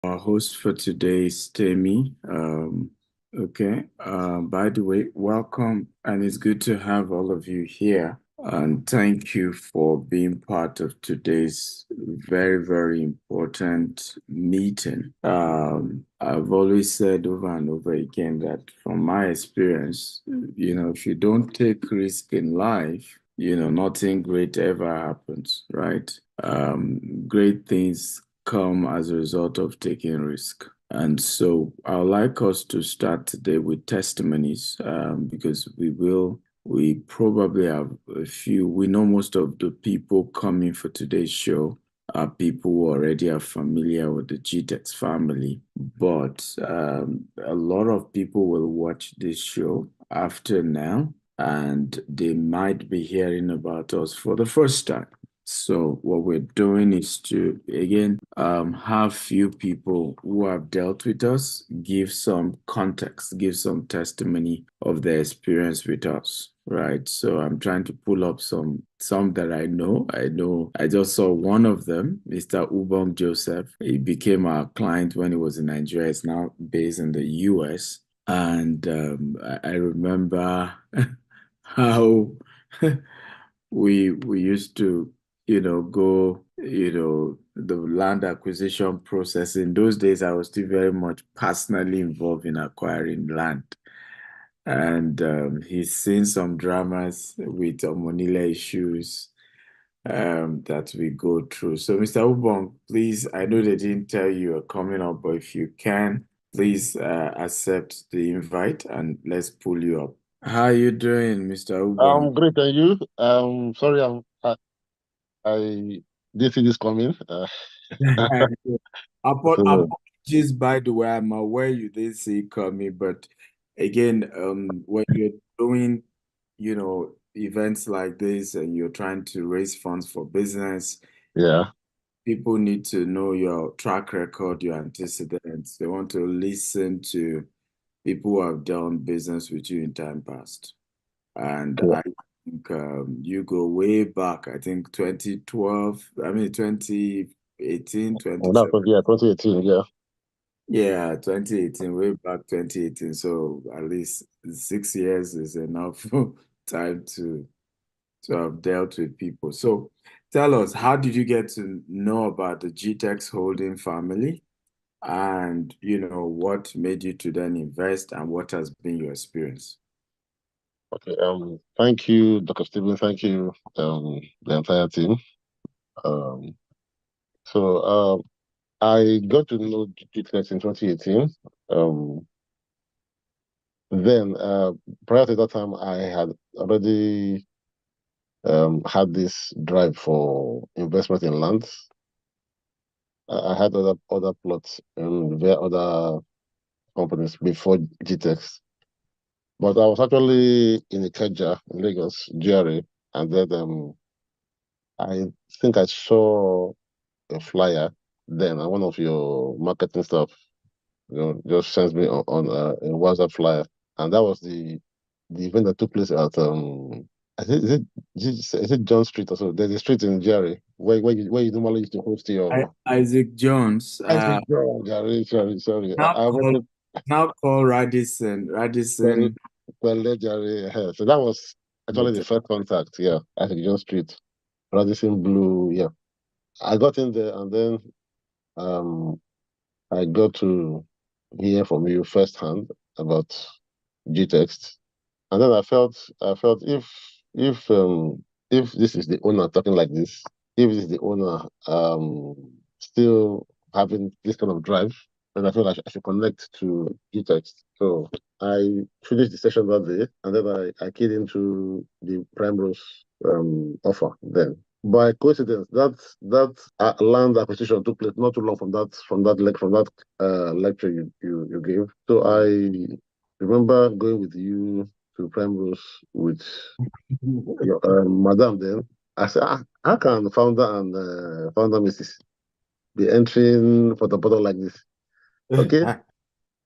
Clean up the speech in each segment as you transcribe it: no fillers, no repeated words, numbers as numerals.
Our host for today is Temi. Okay. By the way, welcome, and it's good to have all of you here. And thank you for being part of today's very, very important meeting. I've always said over and over again that from my experience, if you don't take risk in life, nothing great ever happens, right? Great things come as a result of taking risk. And so I'd like us to start today with testimonies because we probably have a few. We know most of the people coming for today's show are people who already are familiar with the GTEx family, but a lot of people will watch this show after now and they might be hearing about us for the first time. So what we're doing is to again have few people who have dealt with us give some context, give some testimony of their experience with us, right? So I'm trying to pull up some that I know. I just saw one of them, Mr. Ubong Joseph. He became our client when he was in Nigeria. He's now based in the US. And I remember how we used to go, the land acquisition process. In those days, I was still very much personally involved in acquiring land. And he's seen some dramas with Monila issues that we go through. So, Mr. Ubong, please, I know they didn't tell you you're coming up, but if you can, please accept the invite and let's pull you up. How are you doing, Mr. Ubong? Great, and you? Sorry, I didn't see this coming. So, Apologies, by the way, I'm aware you did see it coming, but again, when you're doing, events like this and you're trying to raise funds for business, yeah, people need to know your track record, your antecedents. They want to listen to people who have done business with you in time past. And yeah. I think you go way back, I think 2012, I mean 2018, Oh, that's 2017. 2018. Yeah, Yeah, 2018, way back 2018. So at least 6 years is enough time to have dealt with people. So tell us, how did you get to know about the GTEx holding family? And what made you to then invest and what has been your experience? okay. Thank you, Dr. Stephen. Thank you, the entire team. Um, so, I got to know GTX in 2018. Um, then, prior to that time, I had already had this drive for investment in land. I had other plots via other companies before GTEx. But I was actually in Ikeja in Lagos, GRA, and then I think I saw a flyer then, and one of your marketing stuff, just sent me on a WhatsApp flyer, and that was the event that took place at I think is it John Street or so? There's a street in GRA where you normally used to host your. Isaac Jones, I said, John, sorry. now I went called to now called Radisson. Radisson. Well, so that was actually the first contact. Yeah, at John Street, Radisson Blue. Yeah, I got in there, and then um, I got to hear from you firsthand about GText, and then I felt if this is the owner talking like this, if this is the owner still having this kind of drive, then I feel I should connect to GText. So I finished the session that day, and then I keyed into the Primrose offer then. By coincidence, that land acquisition took place not too long from that lecture you gave. So I remember going with you to Primrose with your madam then. I said, how can founder Mrs. be entering for the bottle like this? Okay,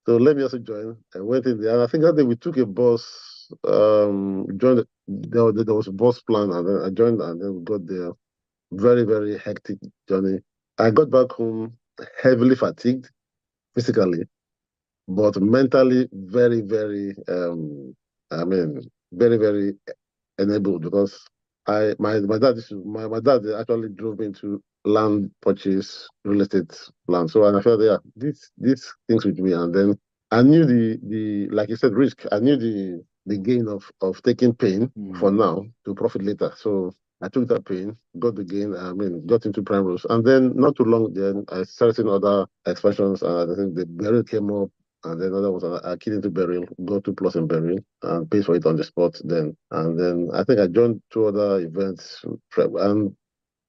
so let me also join. I went in there, and I think that day we took a bus. Joined. There was a bus plan, and then I joined, and then we got there. Very, very hectic journey. I got back home heavily fatigued. physically, but mentally very, very, very, very enabled because my dad actually drove me to land purchase, real estate land. So and I felt yeah, these things with me. And then I knew the like you said, risk. I knew the gain of taking pain for now to profit later. So I took that pain, got the gain, got into prime rules. And then not too long then I started seeing other expansions and I think the barrel came up and then another was a kid into burial, got 2 plus in burial, and pays for it on the spot. Then and then I think I joined 2 other events, and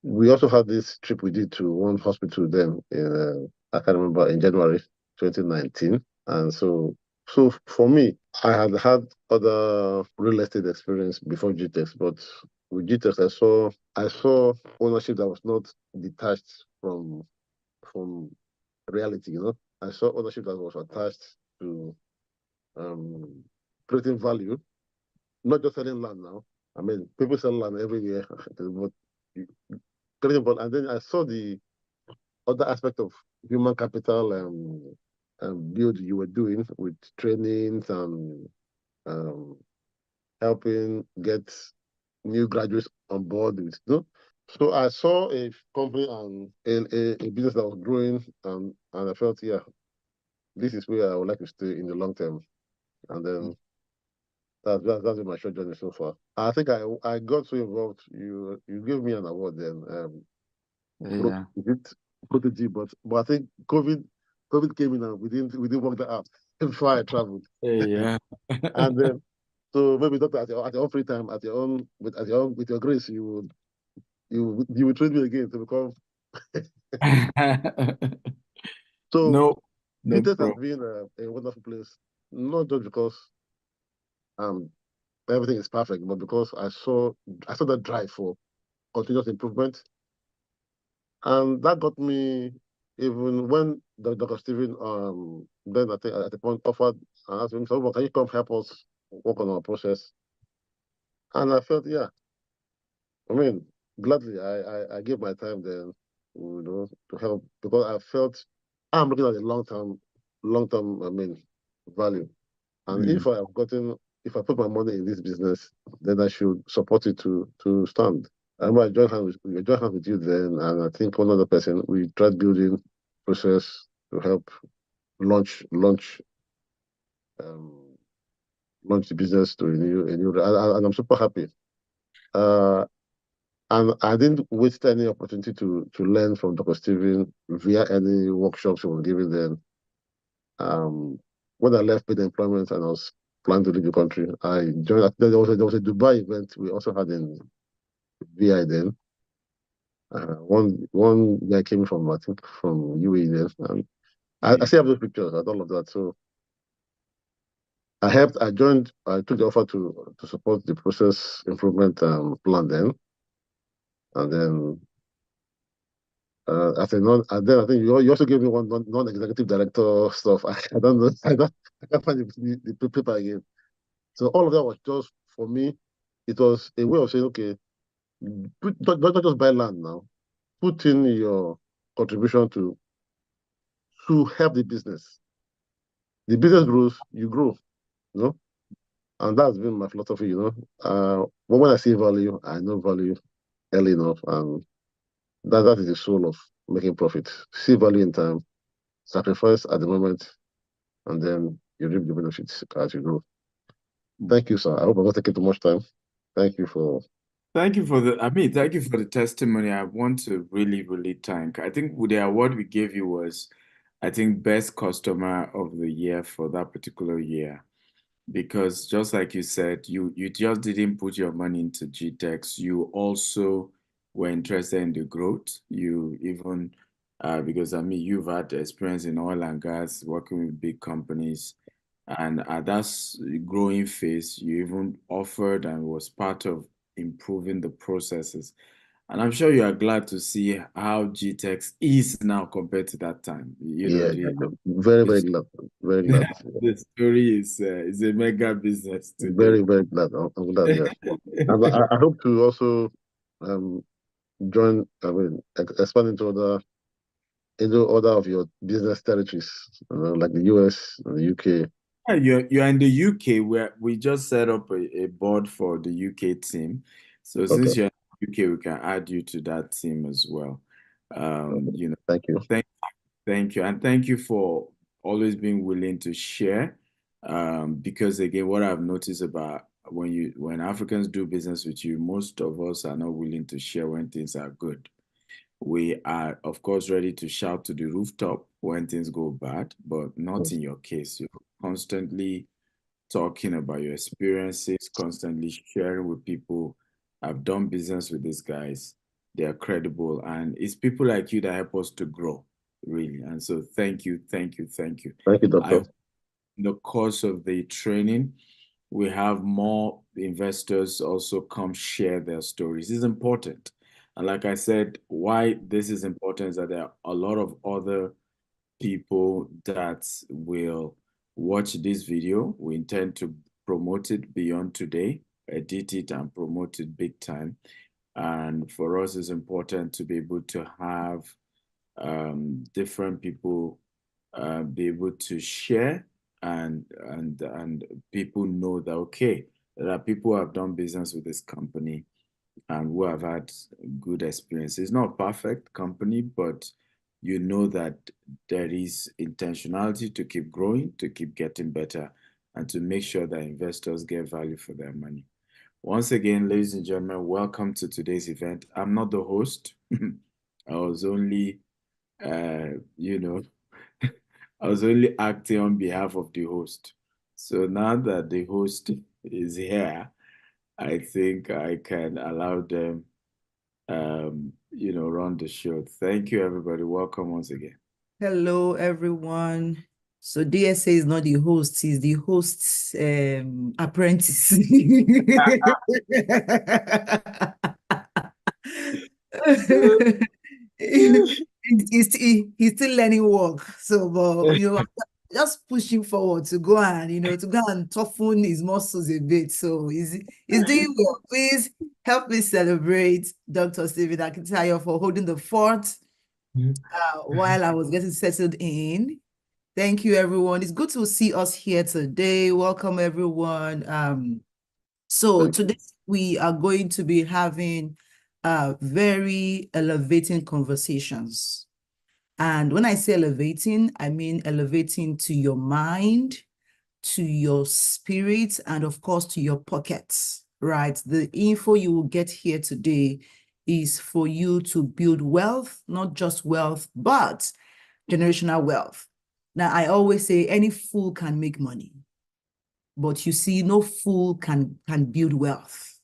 we also had this trip we did to one hospital then in I can't remember in January 2019, and so for me I had other real estate experience before GTEx, but with GTEx I saw ownership that was not detached from reality. I saw ownership that was attached to um, creating value, not just selling land now. I mean, people sell land every year, but creating value. And then I saw the other aspect of human capital build you were doing with trainings and um, helping get new graduates on board with. So I saw a company and a business that was growing, and I felt, yeah, this is where I would like to stay in the long term. And then that's been my short journey so far. I think I got so involved. You gave me an award then. Yeah. Is it Protege? But I think COVID came in and we didn't work that out before I traveled. Yeah. And then so maybe doctor at your own free time, with your grace, you would train me again to become. So No, no GTEx has problem. been a wonderful place, not just because um everything is perfect, but because I saw that drive for continuous improvement. And that got me even when Dr. Stephen then I think at the point offered and asked me, so well, can you come help us work on our process? And I felt, yeah, I mean, gladly I gave my time then, to help because I felt I'm looking at the long term, value. And Mm. if I put my money in this business, then I should support it to stand. I remember we joined hands with you then, and I think one other person, we tried building process to help launch um launch the business to a new and I'm super happy. Uh and I didn't waste any opportunity to learn from Dr. Steven via any workshops he was giving then. Um when I left paid employment and I was planning to leave the country, I joined there was a Dubai event we also had in VI then. One guy came from I think from UAE then, and I Yeah. still have those pictures and all of that. So I joined, I took the offer to support the process improvement plan then. And then as a non, and then I think you also gave me one non-executive director stuff. I don't know, I can't find the paper again. So all of that was just for me, it was a way of saying, okay, don't just buy land now. Put in your contribution to help the business. The business grows, you grow, you know. And that's been my philosophy, but when I see value, I know value early enough, and that is the soul of making profit. See value in time, sacrifice at the moment, and then you reap the benefits as you grow. Thank you, sir. I hope I'm not taking too much time. Thank you for. Thank you for the testimony. I want to really, really thank. I think the award we gave you was, I think, best customer of the year for that particular year. Because just like you said, you just didn't put your money into GTEx. You also were interested in the growth. You even because you've had experience in oil and gas, working with big companies, and at that growing phase, you even offered and was part of improving the processes. And I'm sure you are glad to see how GTEx is now compared to that time. Yeah, very, very glad. Very glad. The story is a mega business today. Very, very glad. I'm glad, yes. And I hope to also um, join, expand into other into other of your business territories, like the US and the UK? Yeah, you're in the UK where we just set up a board for the UK team. So Okay. since you're in the UK, we can add you to that team as well. Okay. You know, Thank you. thank you. And thank you for always being willing to share. Because again, what I've noticed about when Africans do business with you, most of us are not willing to share when things are good. We are, of course, ready to shout to the rooftop when things go bad, but not in your case. You're constantly talking about your experiences, constantly sharing with people. I've done business with these guys. They are credible. And it's people like you that help us to grow, really. And so thank you, thank you, thank you. Thank you, I Doctor. hope in the course of the training, we have more investors also come share their stories. It's important. And like I said, why this is important is that there are a lot of other people that will watch this video. We intend to promote it beyond today, edit it and promote it big time. And for us, it's important to be able to have different people be able to share and people know that okay, there are people who have done business with this company and who have had good experience. It's not a perfect company, but you know that there is intentionality to keep growing, to keep getting better, and to make sure that investors get value for their money. Once again, ladies and gentlemen, welcome to today's event. I'm not the host. I was only, you know, I was only acting on behalf of the host. So now that the host is here, I think I can allow them, run the show. Thank you, everybody. Welcome once again. Hello, everyone. So DSA is not the host, he's the host's apprentice. He's still learning work. So, but, I'm just pushing forward to go and, to go and toughen his muscles a bit. So he's doing well. Please help me celebrate Dr. Stephen Akintayo for holding the fort while I was getting settled in. Thank you, everyone. It's good to see us here today. Welcome, everyone. So today we are going to be having very elevating conversations. And when I say elevating, I mean elevating to your mind, to your spirit, and of course, to your pockets, right? The info you will get here today is for you to build wealth, not just wealth, but generational wealth. Now, I always say any fool can make money, but you see, no fool can build wealth.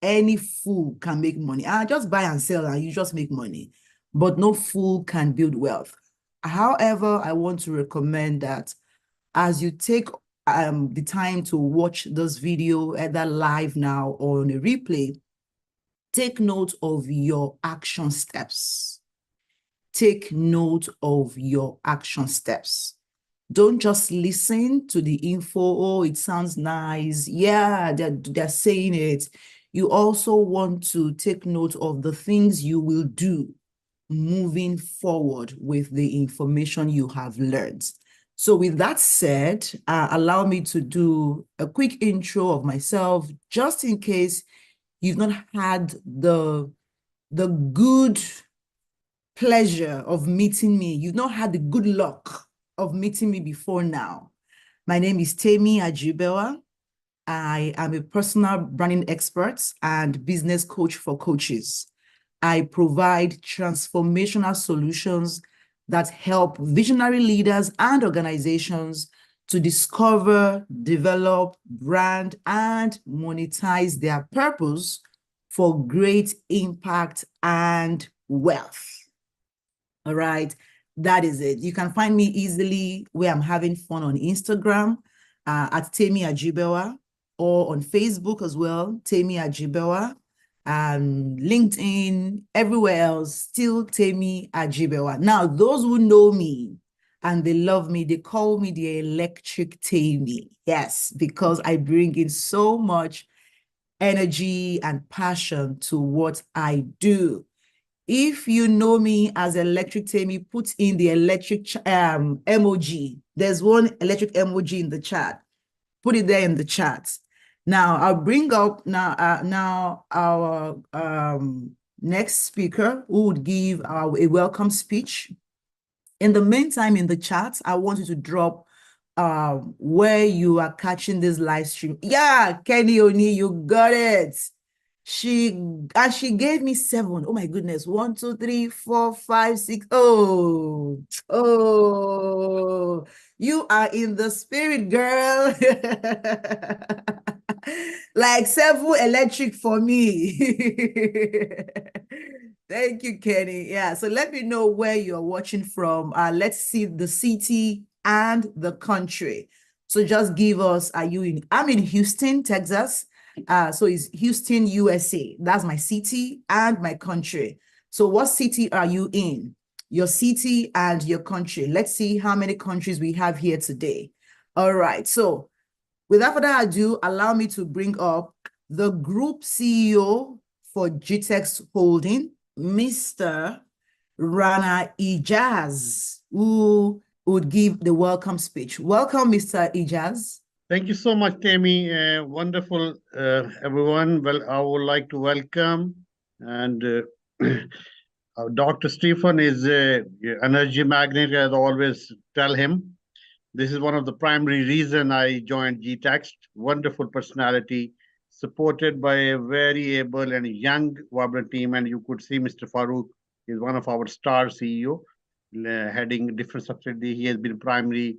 Any fool can make money. I just buy and sell and you just make money, but no fool can build wealth. However, I want to recommend that as you take the time to watch this video, either live now or on a replay, take note of your action steps. Take note of your action steps. Don't just listen to the info. Oh, it sounds nice. Yeah, they're saying it. You also want to take note of the things you will do moving forward with the information you have learned. So with that said, allow me to do a quick intro of myself, just in case you've not had the good pleasure of meeting me. You've not had the good luck of meeting me before now. My name is Temi Ajibewa. I am a personal branding expert and business coach for coaches. I provide transformational solutions that help visionary leaders and organizations to discover, develop, brand, and monetize their purpose for great impact and wealth. All right, that is it. You can find me easily where I'm having fun on Instagram at Temi Ajibewa, or on Facebook as well, Temi Ajibewa, LinkedIn, everywhere else, still Temi Ajibewa. Now, those who know me and they love me, they call me the electric Temi. Yes, because I bring in so much energy and passion to what I do. If you know me as Electric Tammy, put in the electric emoji. There's one electric emoji in the chat. Put it there in the chat. Now I'll bring up now our next speaker who would give a welcome speech. In the meantime, in the chat, I want you to drop where you are catching this live stream. Yeah, Kenny Oni, you got it. She gave me 7. Oh my goodness. 1, 2, 3, 4, 5, 6. Oh, you are in the spirit, girl. Like 7 electric for me. Thank you, Kenny. Yeah, so let me know where you're watching from. Let's see the city and the country. So just give us, I'm in Houston, Texas. So it's Houston, USA. That's my city and my country. So what city are you in? Your city and your country. Let's see how many countries we have here today. All right. So without further ado, allow me to bring up the group CEO for GTEx Holding, Mr. Rana Ijaz, who would give the welcome speech. Welcome, Mr. Ijaz. Thank you so much, Tammy. Wonderful, everyone. Well, I would like to welcome and Dr. Stephen is an energy magnet, as I always tell him. This is one of the primary reason I joined GTEx. Wonderful personality, supported by a very able and young, vibrant team. And you could see Mr. Farooq is one of our star CEO, heading different subsidiaries. He has been primary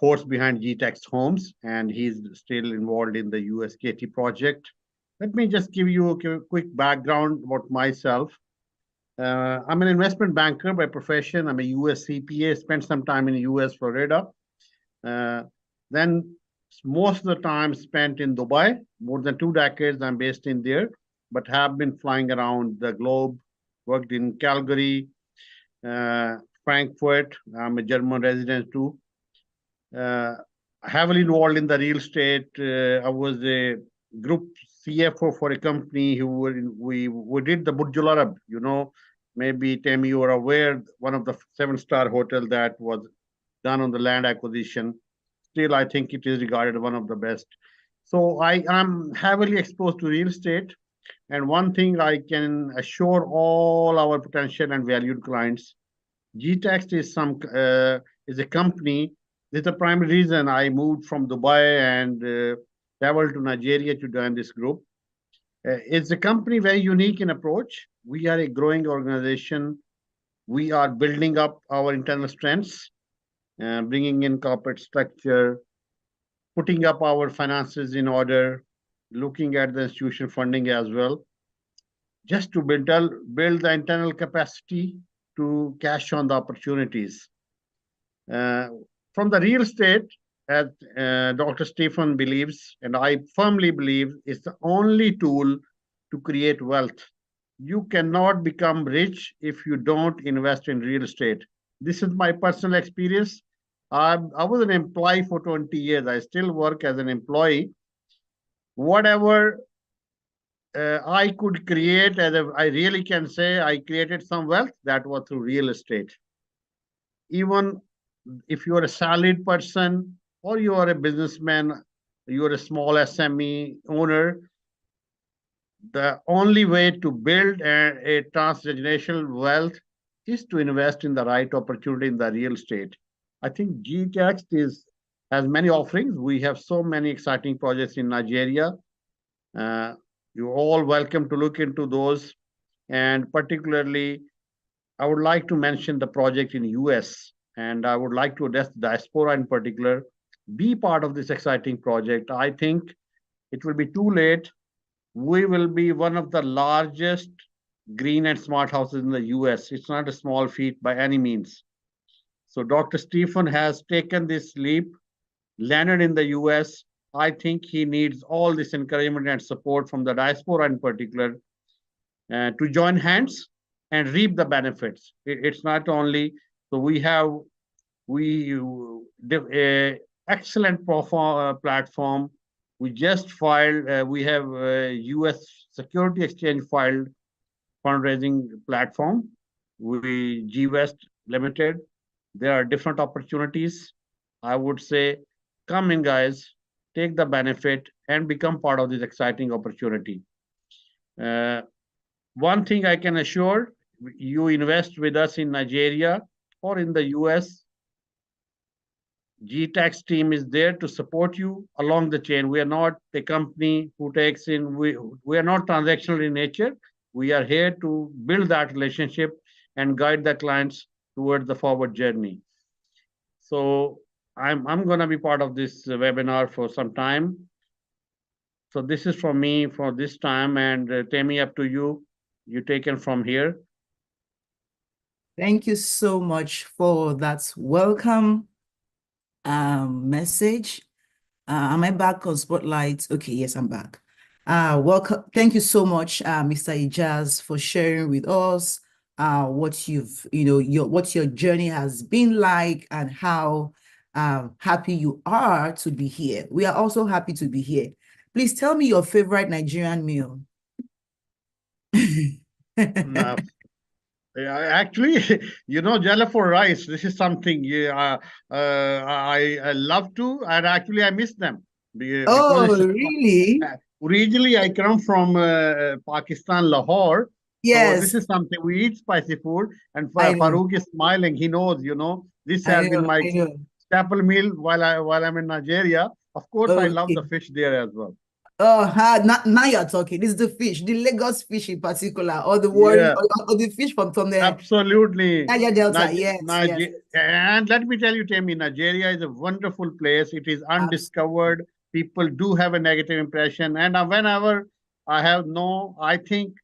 force behind GTEx Homes, and he's still involved in the USKT project. Let me just give you a quick background about myself. I'm an investment banker by profession. I'm a US CPA, spent some time in the US, Florida. Then most of the time spent in Dubai, more than 2 decades I'm based in there, but have been flying around the globe, worked in Calgary, Frankfurt. I'm a German resident too. Heavily involved in the real estate. I was a group CFO for a company who we did the Burj Al Arab. You know, maybe Tammy, you are aware, one of the 7-star hotel that was done on the land acquisition. Still, I think it is regarded one of the best. So I am heavily exposed to real estate. And one thing I can assure all our potential and valued clients, GTEx is a company. This is the primary reason I moved from Dubai and traveled to Nigeria to join this group. It's a company very unique in approach. We are a growing organization. We are building up our internal strengths, bringing in corporate structure, putting up our finances in order, looking at the institution funding as well, just to build the internal capacity to cash on the opportunities. From the real estate, as Dr. Stephen believes, and I firmly believe, is the only tool to create wealth. You cannot become rich if you don't invest in real estate. This is my personal experience. I was an employee for 20 years. I still work as an employee. Whatever I could create, I really can say I created some wealth, that was through real estate. Even if you are a salaried person or you are a businessman, you are a small SME owner, the only way to build a transgenerational wealth is to invest in the right opportunity in the real estate. I think GTEx has many offerings. We have so many exciting projects in Nigeria. You're all welcome to look into those. And particularly, I would like to mention the project in US. And I would like to address the diaspora in particular, be part of this exciting project. I think it will be too late. We will be one of the largest green and smart houses in the US. It's not a small feat by any means. So Dr. Stephen has taken this leap, landed in the US. I think he needs all this encouragement and support from the diaspora in particular to join hands and reap the benefits. It's not only, so we have excellent platform. We just filed, we have US Security Exchange filed fundraising platform. We GWest Limited. There are different opportunities. I would say, come in, guys, take the benefit and become part of this exciting opportunity. One thing I can assure, you invest with us in Nigeria or in the US, GTAX team is there to support you along the chain. We are not the company who takes in, we are not transactional in nature. We are here to build that relationship and guide the clients towards the forward journey. So I'm going to be part of this webinar for some time. So this is from me for this time, and Tammy, up to you. You take it from here. Thank you so much for that welcome message. Am I back on Spotlight? Okay, yes, I'm back. Welcome. Thank you so much, Mr. Ijaz, for sharing with us what you've, what your journey has been like and how happy you are to be here. We are also happy to be here. Please tell me your favorite Nigerian meal. Actually, jollof for rice. This is something I love to, and actually I miss them. Oh, really? Originally, I come from Pakistan, Lahore. Yes. So this is something we eat spicy food, and Farouk is smiling. He knows, this has been my staple meal while I'm in Nigeria. Of course, I love the fish there as well. Oh, now you're talking. This is the fish, the Lagos fish in particular, or the or the fish from the absolutely Niger Delta. Yes. And let me tell you, Tammy, Nigeria is a wonderful place. It is undiscovered. People do have a negative impression, and whenever I think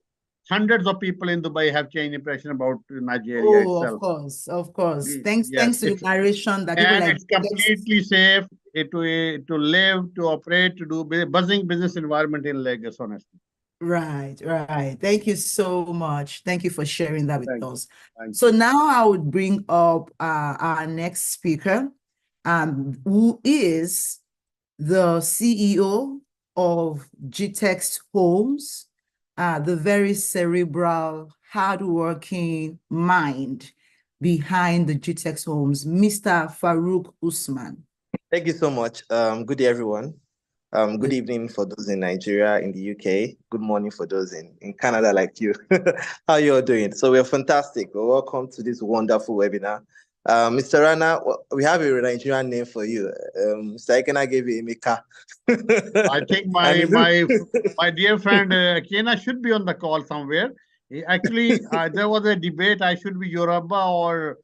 hundreds of people in Dubai have changed impression about Nigeria itself. Of course. Thanks to the narration that people it's completely safe to live, to operate, to do buzzing business environment in Lagos, honestly. Right. Thank you so much. Thank you for sharing that with us. So now I would bring up our next speaker, who is the CEO of GTAX Homes, the very cerebral, hardworking mind behind the GTAX Homes, Mr. Farouk Usman. Thank you so much. Good day, everyone. Good evening for those in Nigeria, in the UK. Good morning for those in Canada like you. How you all doing? So we're fantastic. Welcome to this wonderful webinar. Mr. Rana, we have a Nigerian name for you. Mr. Ekena gave you Emeka. I think my dear friend Ekena should be on the call somewhere. Actually, there was a debate. I should be Yoruba or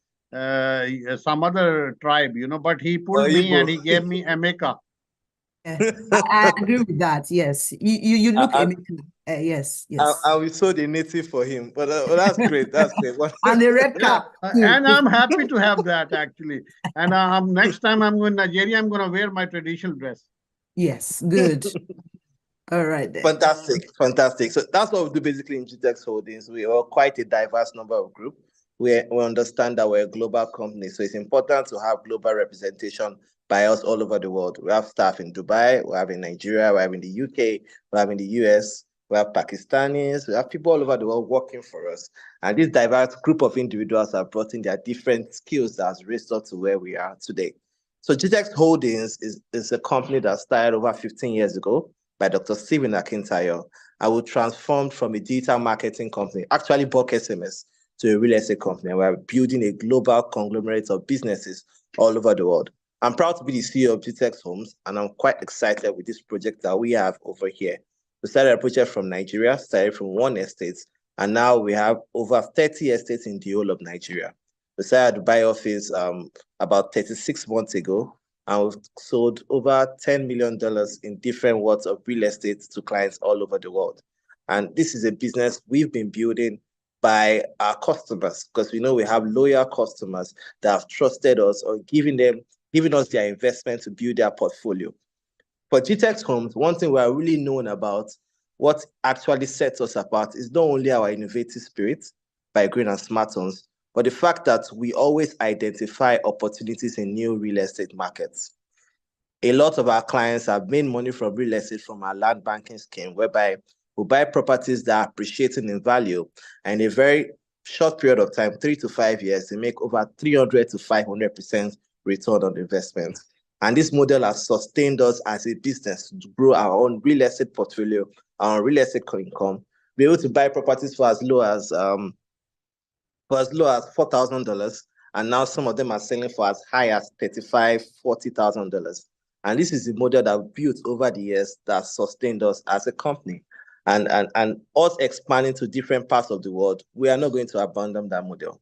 some other tribe, but he pulled me and he gave me Emeka. I agree with that. Yes, you look Emeka. Yes. I will sold a native for him, but that's great. That's great. And the red cap. And I'm happy to have that actually. And next time I'm going to Nigeria, I'm going to wear my traditional dress. Yes, good. All right then. Fantastic. So that's what we do basically in GTAX Holdings. We are quite a diverse number of group. We understand that we're a global company, so it's important to have global representation by us all over the world. We have staff in Dubai, we have in Nigeria, we have in the UK, we have in the US, we have Pakistanis, we have people all over the world working for us. And this diverse group of individuals have brought in their different skills that has raised us to where we are today. So GTAX Holdings is a company that started over 15 years ago by Dr. Stephen Akintayo, and we transformed from a digital marketing company, actually Bulk SMS, to a real estate company. We're building a global conglomerate of businesses all over the world. I'm proud to be the CEO of GTAX Homes, and I'm quite excited with this project that we have over here. We started a project from Nigeria, started from one estate, and now we have over 30 estates in the whole of Nigeria. We started a Dubai office about 36 months ago, and we've sold over $10 million in different worths of real estate to clients all over the world. And this is a business we've been building by our customers, because we know we have loyal customers that have trusted us or giving us their investment to build their portfolio. For GTAX Homes, one thing we are really known about, what actually sets us apart, is not only our innovative spirit by Green and Smartons, but the fact that we always identify opportunities in new real estate markets. A lot of our clients have made money from real estate from our land banking scheme, whereby We buy properties that are appreciating in value, and in a very short period of time, 3 to 5 years, they make over 300 to 500% return on investment. And this model has sustained us as a business to grow our own real estate portfolio, our real estate income, be able to buy properties for as low as $4,000, and now some of them are selling for as high as $35,000, $40,000. And this is the model that we built over the years that sustained us as a company. And us expanding to different parts of the world, we are not going to abandon that model,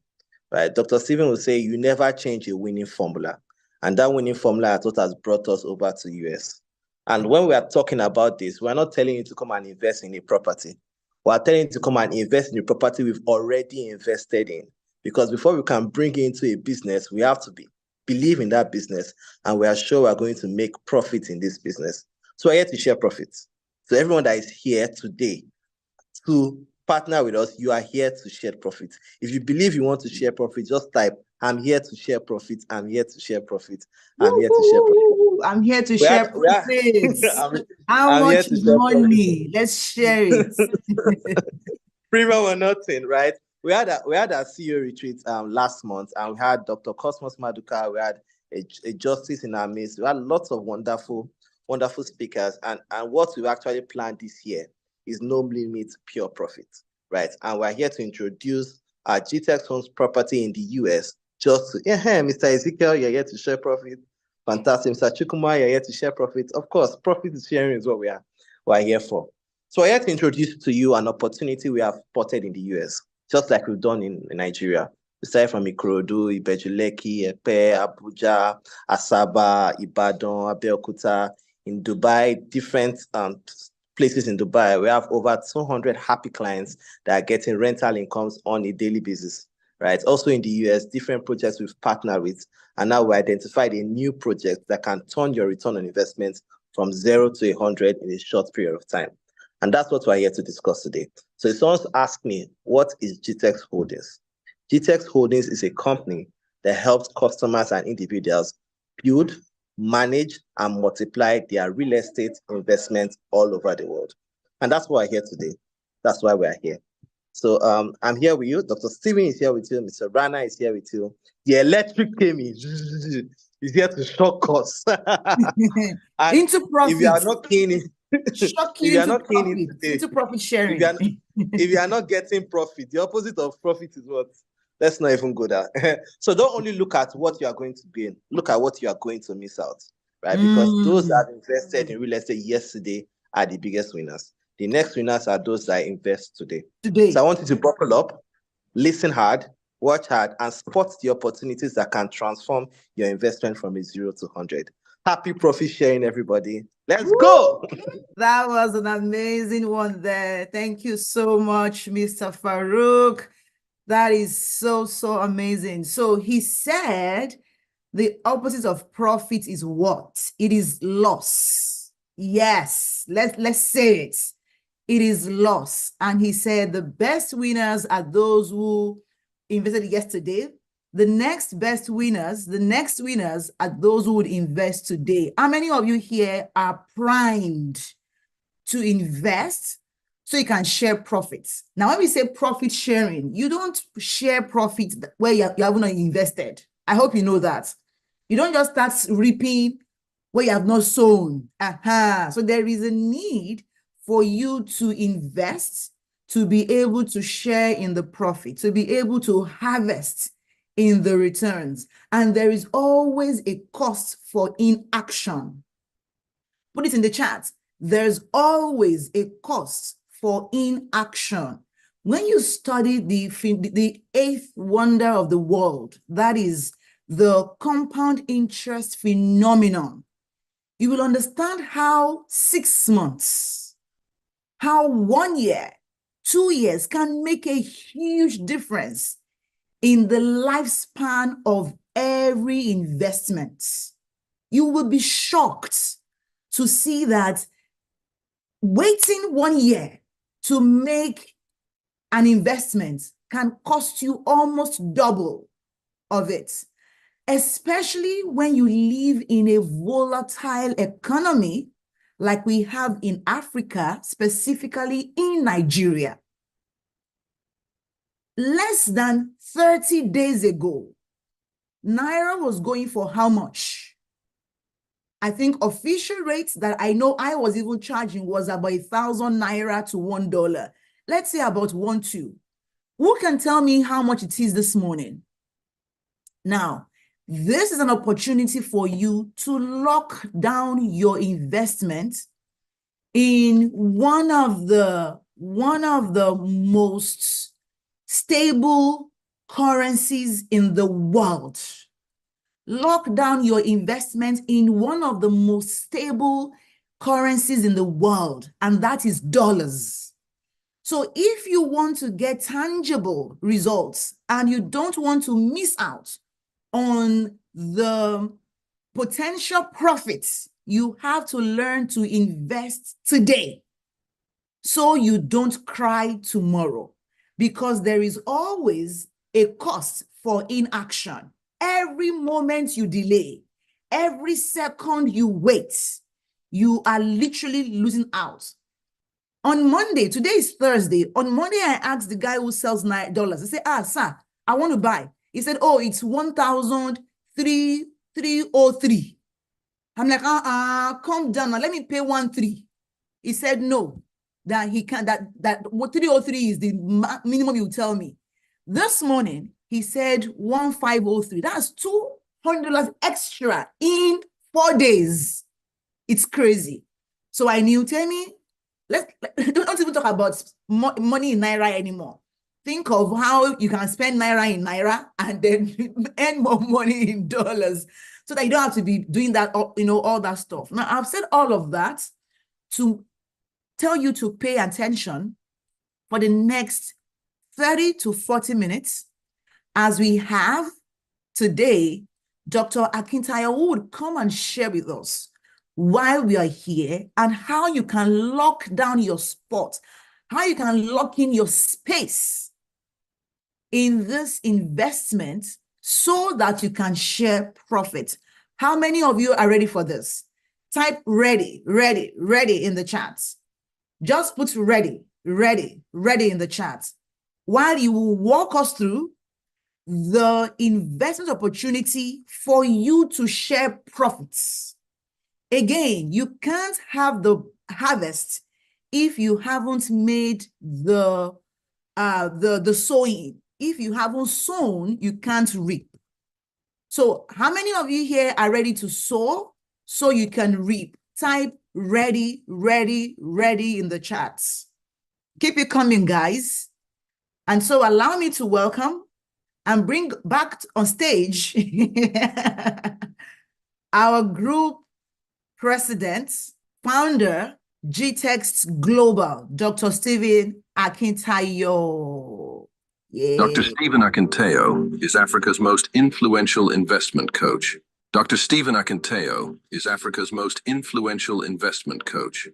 right? Dr. Stephen will say, you never change a winning formula. And that winning formula is what has brought us over to US. And when we are talking about this, we're not telling you to come and invest in a property. We're telling you to come and invest in a property we've already invested in. Because before we can bring it into a business, we have to believe in that business, and we are sure we're going to make profit in this business. So we're here to share profits. So everyone that is here today to partner with us, you are here to share profits. If you believe you want to share profit, just type, I'm here to share profits. I'm here to share profits. I'm here to share profits. I'm here to share profits. How much is money? Let's share it. Premium or nothing, right? We had a CEO retreat last month, and we had Dr. Cosmos Maduka. We had a justice in our midst. We had lots of wonderful speakers, and what we've actually planned this year is no limit pure profit, right? And we're here to introduce our GTEx Homes property in the US. Just to, Mr. Ezekiel, you're here to share profit. Fantastic. Mr. Chukwuma, you're here to share profit. Of course, profit sharing is what we're here for. So we're here to introduce to you an opportunity we have spotted in the US, just like we've done in Nigeria. We started from Ikorodu, Ibejuleki, Epe, Abuja, Asaba, Ibadan, Abeokuta, in Dubai, different places in Dubai. We have over 200 happy clients that are getting rental incomes on a daily basis, right? Also in the US, different projects we've partnered with, and now we identified a new project that can turn your return on investment from 0 to 100 in a short period of time. And that's what we're here to discuss today. So if someone's asked me, what is GTEx Holdings? GTEx Holdings is a company that helps customers and individuals build, manage, and multiply their real estate investments all over the world. And that's why we're here today. That's why we're here. So I'm here with you. Dr. Stephen is here with you. Mr. Rana is here with you. The electric came in. Is here to shock us. Into profit. If you are not keen in, shock you into profit sharing. If you are not getting profit, the opposite of profit is what? Let's not even go there. So don't only look at what you are going to gain, look at what you are going to miss out, right? Because those that invested in real estate yesterday are the biggest winners. The next winners are those that invest today. So I want you to buckle up, listen hard, watch hard, and spot the opportunities that can transform your investment from a 0 to 100. Happy profit sharing, everybody. Let's go. That was an amazing one there. Thank you so much, Mr. Farouk. That is so amazing. So he said the opposite of profit is what? It is loss. Yes, let's say it. It is loss. And he said the best winners are those who invested yesterday. The next winners are those who would invest today. How many of you here are primed to invest so you can share profits? Now, when we say profit sharing, you don't share profits where you haven't invested. I hope you know that. You don't just start reaping where you have not sown. So there is a need for you to invest, to be able to share in the profit, to be able to harvest in the returns. And there is always a cost for inaction. Put it in the chat. There's always a cost for inaction. When you study the eighth wonder of the world, that is the compound interest phenomenon, you will understand how 6 months, how 1 year, 2 years can make a huge difference in the lifespan of every investment. You will be shocked to see that waiting 1 year to make an investment can cost you almost double of it, especially when you live in a volatile economy like we have in Africa, specifically in Nigeria. Less than 30 days ago, Naira was going for how much? I think official rates that I know I was even charging was about 1,000 Naira to $1. Let's say about 1.2. Who can tell me how much it is this morning? Now, this is an opportunity for you to lock down your investment in one of the most stable currencies in the world. Lock down your investment in one of the most stable currencies in the world, and that is dollars. So if you want to get tangible results and you don't want to miss out on the potential profits, you have to learn to invest today so you don't cry tomorrow, because there is always a cost for inaction. Every moment you delay, every second you wait, you are literally losing out. On Monday, today is Thursday. On Monday, I asked the guy who sells $9. I said, sir, I want to buy. He said, oh, it's 1,303. I'm like, calm down. Now, let me pay 1,300. He said, no, that he can't, that what 303 is the minimum you tell me. This morning, he said 1,503. That's $200 extra in 4 days. It's crazy. So I knew, tell me, don't even talk about money in Naira anymore. Think of how you can spend Naira in Naira and then earn more money in dollars, so that you don't have to be doing that, all that stuff. Now, I've said all of that to tell you to pay attention for the next 30 to 40 minutes, as we have today Dr. Akintayo, who would come and share with us while we are here and how you can lock down your spot, how you can lock in your space in this investment so that you can share profit. How many of you are ready for this? Type ready, ready, ready in the chat. Just put ready, ready, ready in the chat, while you will walk us through the investment opportunity for you to share profits. Again, you can't have the harvest if you haven't made the sowing. If you haven't sown, you can't reap. So how many of you here are ready to sow so you can reap? Type ready, ready, ready in the chats. Keep it coming, guys. And so allow me to welcome and bring back on stage our group president, founder, GTEX Global, Dr. Stephen Akintayo. Yeah. Dr. Stephen Akintayo is Africa's most influential investment coach. Dr. Stephen Akintayo is Africa's most influential investment coach.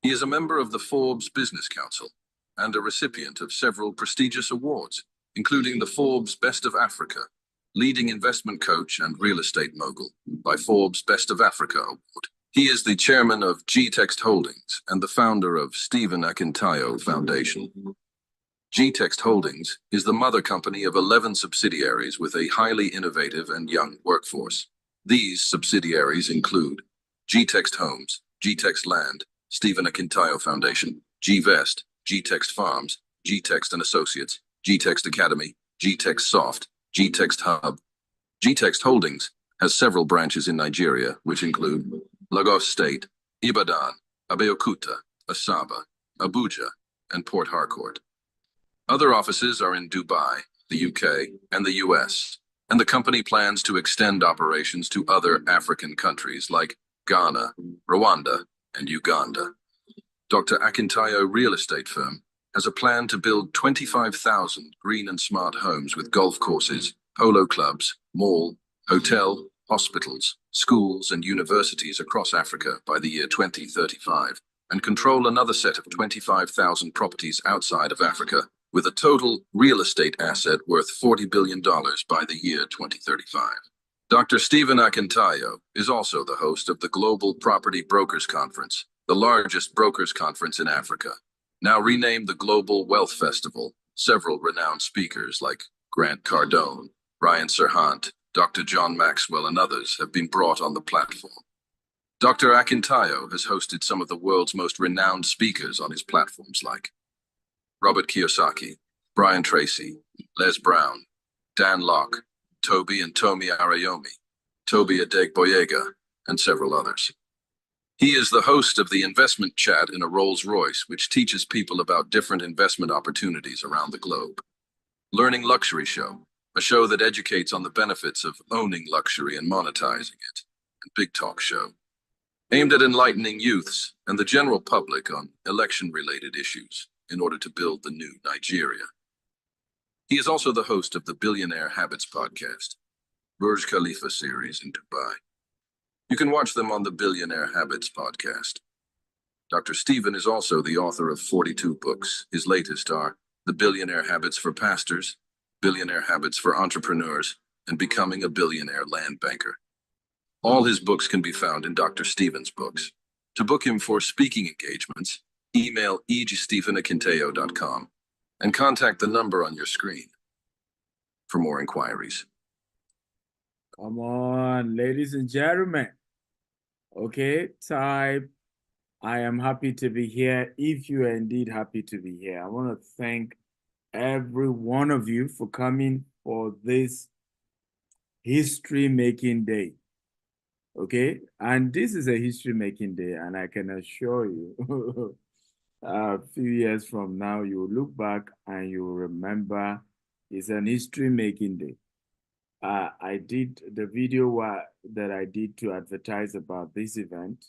He is a member of the Forbes Business Council and a recipient of several prestigious awards, including the Forbes Best of Africa, Leading Investment Coach and Real Estate Mogul by Forbes Best of Africa Award. He is the chairman of GTEX Holdings and the founder of Stephen Akintayo Foundation. GTEX Holdings is the mother company of 11 subsidiaries with a highly innovative and young workforce. These subsidiaries include GTEX Homes, GTEX Land, Stephen Akintayo Foundation, GVest, GTEX Farms, GTEX and Associates, GTEX Academy, GTEX Soft, GTEX Hub. GTEX Holdings has several branches in Nigeria, which include Lagos State, Ibadan, Abeokuta, Asaba, Abuja, and Port Harcourt. Other offices are in Dubai, the UK, and the US, and the company plans to extend operations to other African countries like Ghana, Rwanda, and Uganda. Dr. Akintayo Real Estate Firm has a plan to build 25,000 green and smart homes with golf courses, polo clubs, mall, hotel, hospitals, schools, and universities across Africa by the year 2035, and control another set of 25,000 properties outside of Africa, with a total real estate asset worth $40 billion by the year 2035. Dr. Stephen Akintayo is also the host of the Global Property Brokers Conference, the largest brokers conference in Africa. Now renamed the Global Wealth Festival, several renowned speakers like Grant Cardone, Ryan Serhant, Dr. John Maxwell, and others have been brought on the platform. Dr. Akintayo has hosted some of the world's most renowned speakers on his platforms like Robert Kiyosaki, Brian Tracy, Les Brown, Dan Locke, Toby and Tomi Arayomi, Toby Adegboyega, and several others. He is the host of the Investment Chat in a Rolls-Royce, which teaches people about different investment opportunities around the globe. Learning Luxury Show, a show that educates on the benefits of owning luxury and monetizing it, and Big Talk Show, aimed at enlightening youths and the general public on election-related issues in order to build the new Nigeria. He is also the host of the Billionaire Habits podcast, Burj Khalifa series in Dubai. You can watch them on the Billionaire Habits podcast. Dr. Stephen is also the author of 42 books. His latest are The Billionaire Habits for Pastors, Billionaire Habits for Entrepreneurs, and Becoming a Billionaire Land Banker. All his books can be found in Dr. Stephen's books. To book him for speaking engagements, email egstephenakintayo.com and contact the number on your screen for more inquiries. Come on, ladies and gentlemen. Okay, type, I am happy to be here. If you are indeed happy to be here, I want to thank every one of you for coming for this history-making day. Okay, and this is a history-making day, and I can assure you, a few years from now, you will look back and you will remember it's an history-making day. I did the video that I did to advertise about this event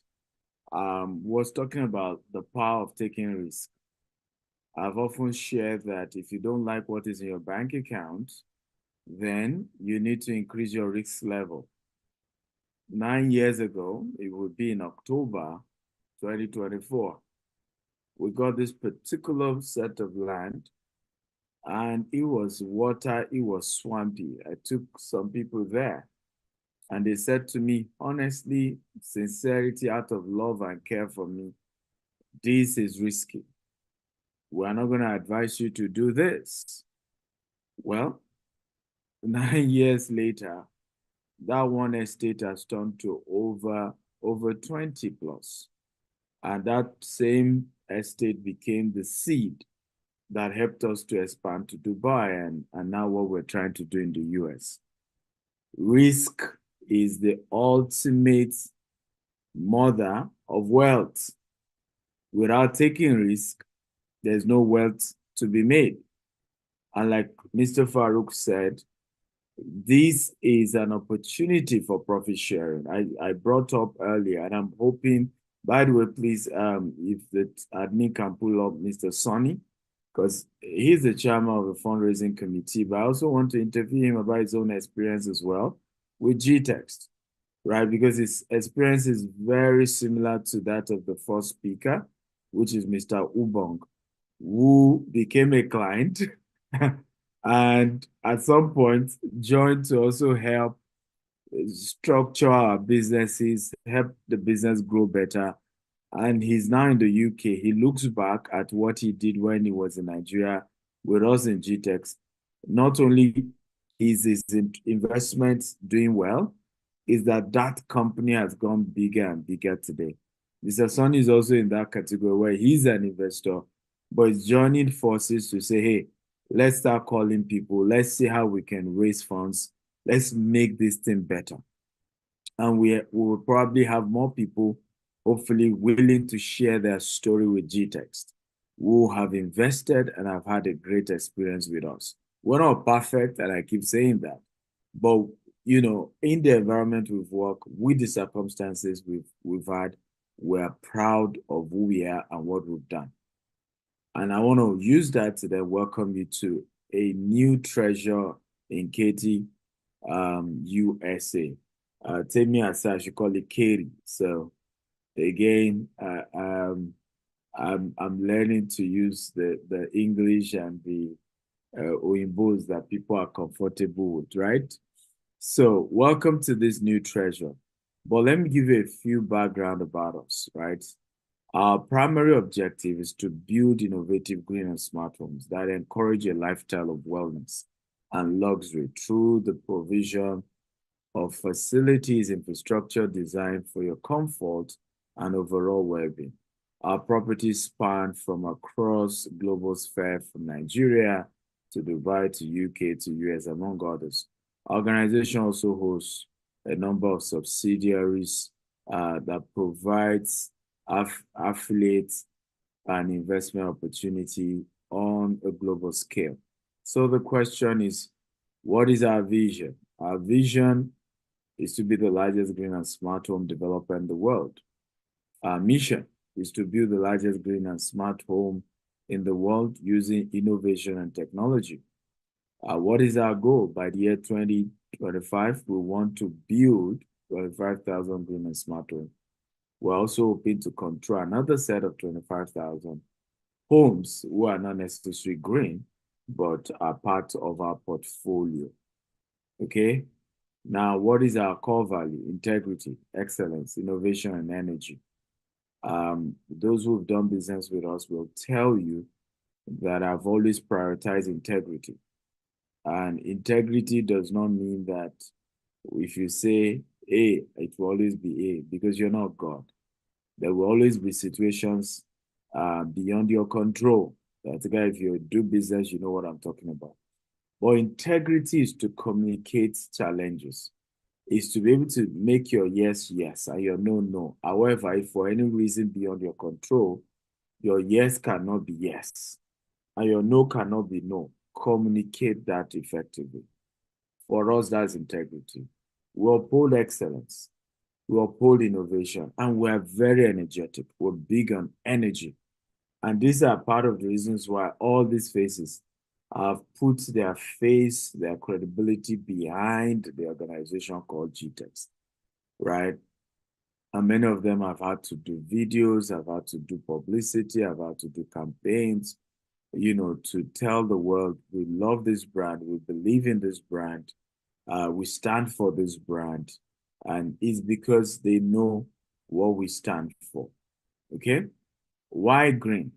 was talking about the power of taking risk. I've often shared that if you don't like what is in your bank account, then you need to increase your risk level. 9 years ago, it would be in October 2024, we got this particular set of land and it was water, it was swampy. I took some people there and they said to me, honestly, sincerity out of love and care for me, this is risky. We're not going to advise you to do this. Well, 9 years later, that one estate has turned to over 20 plus. And that same estate became the seed that helped us to expand to Dubai and now what we're trying to do in the US. Risk is the ultimate mother of wealth. Without taking risk, there's no wealth to be made. And like Mr. Farouk said, this is an opportunity for profit sharing. I brought up earlier, and I'm hoping, by the way, please, if the admin can pull up Mr. Sonny, because he's the chairman of the fundraising committee, but I also want to interview him about his own experience as well with GText, right? Because his experience is very similar to that of the first speaker, which is Mr. Ubong, who became a client and at some point joined to also help structure our businesses, help the business grow better. And he's now in the UK. He looks back at what he did when he was in Nigeria with us in GText. Not only is his investments doing well, is that company has gone bigger and bigger today. Mr. Sonny is also in that category where he's an investor, but he's joining forces to say, hey, let's start calling people. Let's see how we can raise funds. Let's make this thing better. And we will probably have more people hopefully willing to share their story with GText, who have invested and have had a great experience with us. We're not perfect, and I keep saying that. But, you know, in the environment we've worked, with the circumstances we've had, we're proud of who we are and what we've done. And I want to use that to then welcome you to a new treasure in Katy, USA. Temi Asa, I should call it Katy. So again, I'm learning to use the English and the Oyimbos that people are comfortable with, right? So, welcome to this new treasure. But let me give you a few background about us, right? Our primary objective is to build innovative green and smart homes that encourage a lifestyle of wellness and luxury through the provision of facilities infrastructure designed for your comfort and overall well-being. Our properties span from across global sphere, from Nigeria to Dubai to UK to US, among others. Our organization also hosts a number of subsidiaries that provides affiliates and investment opportunity on a global scale. So the question is, what is our vision? Our vision is to be the largest green and smart home developer in the world. Our mission is to build the largest green and smart home in the world using innovation and technology. What is our goal? By the year 2025, we want to build 25,000 green and smart homes. We're also hoping to control another set of 25,000 homes who are not necessarily green, but are part of our portfolio. Okay? Now, what is our core value? Integrity, excellence, innovation, and energy. Those who've done business with us will tell you that I've always prioritized integrity. And integrity does not mean that if you say A, it will always be A, because you're not God. There will always be situations beyond your control. That's guy, if you do business, you know what I'm talking about. But integrity is to communicate challenges, is to be able to make your yes, yes, and your no, no. However, if for any reason beyond your control, your yes cannot be yes, and your no cannot be no, communicate that effectively. For us, that's integrity. We uphold excellence. We uphold innovation, and we are very energetic. We're big on energy. And these are part of the reasons why all these faces have put their face, their credibility behind the organization called GTEx, right? And many of them have had to do videos, have had to do publicity, have had to do campaigns, you know, to tell the world we love this brand, we believe in this brand, we stand for this brand, and it's because they know what we stand for. Okay? Why green?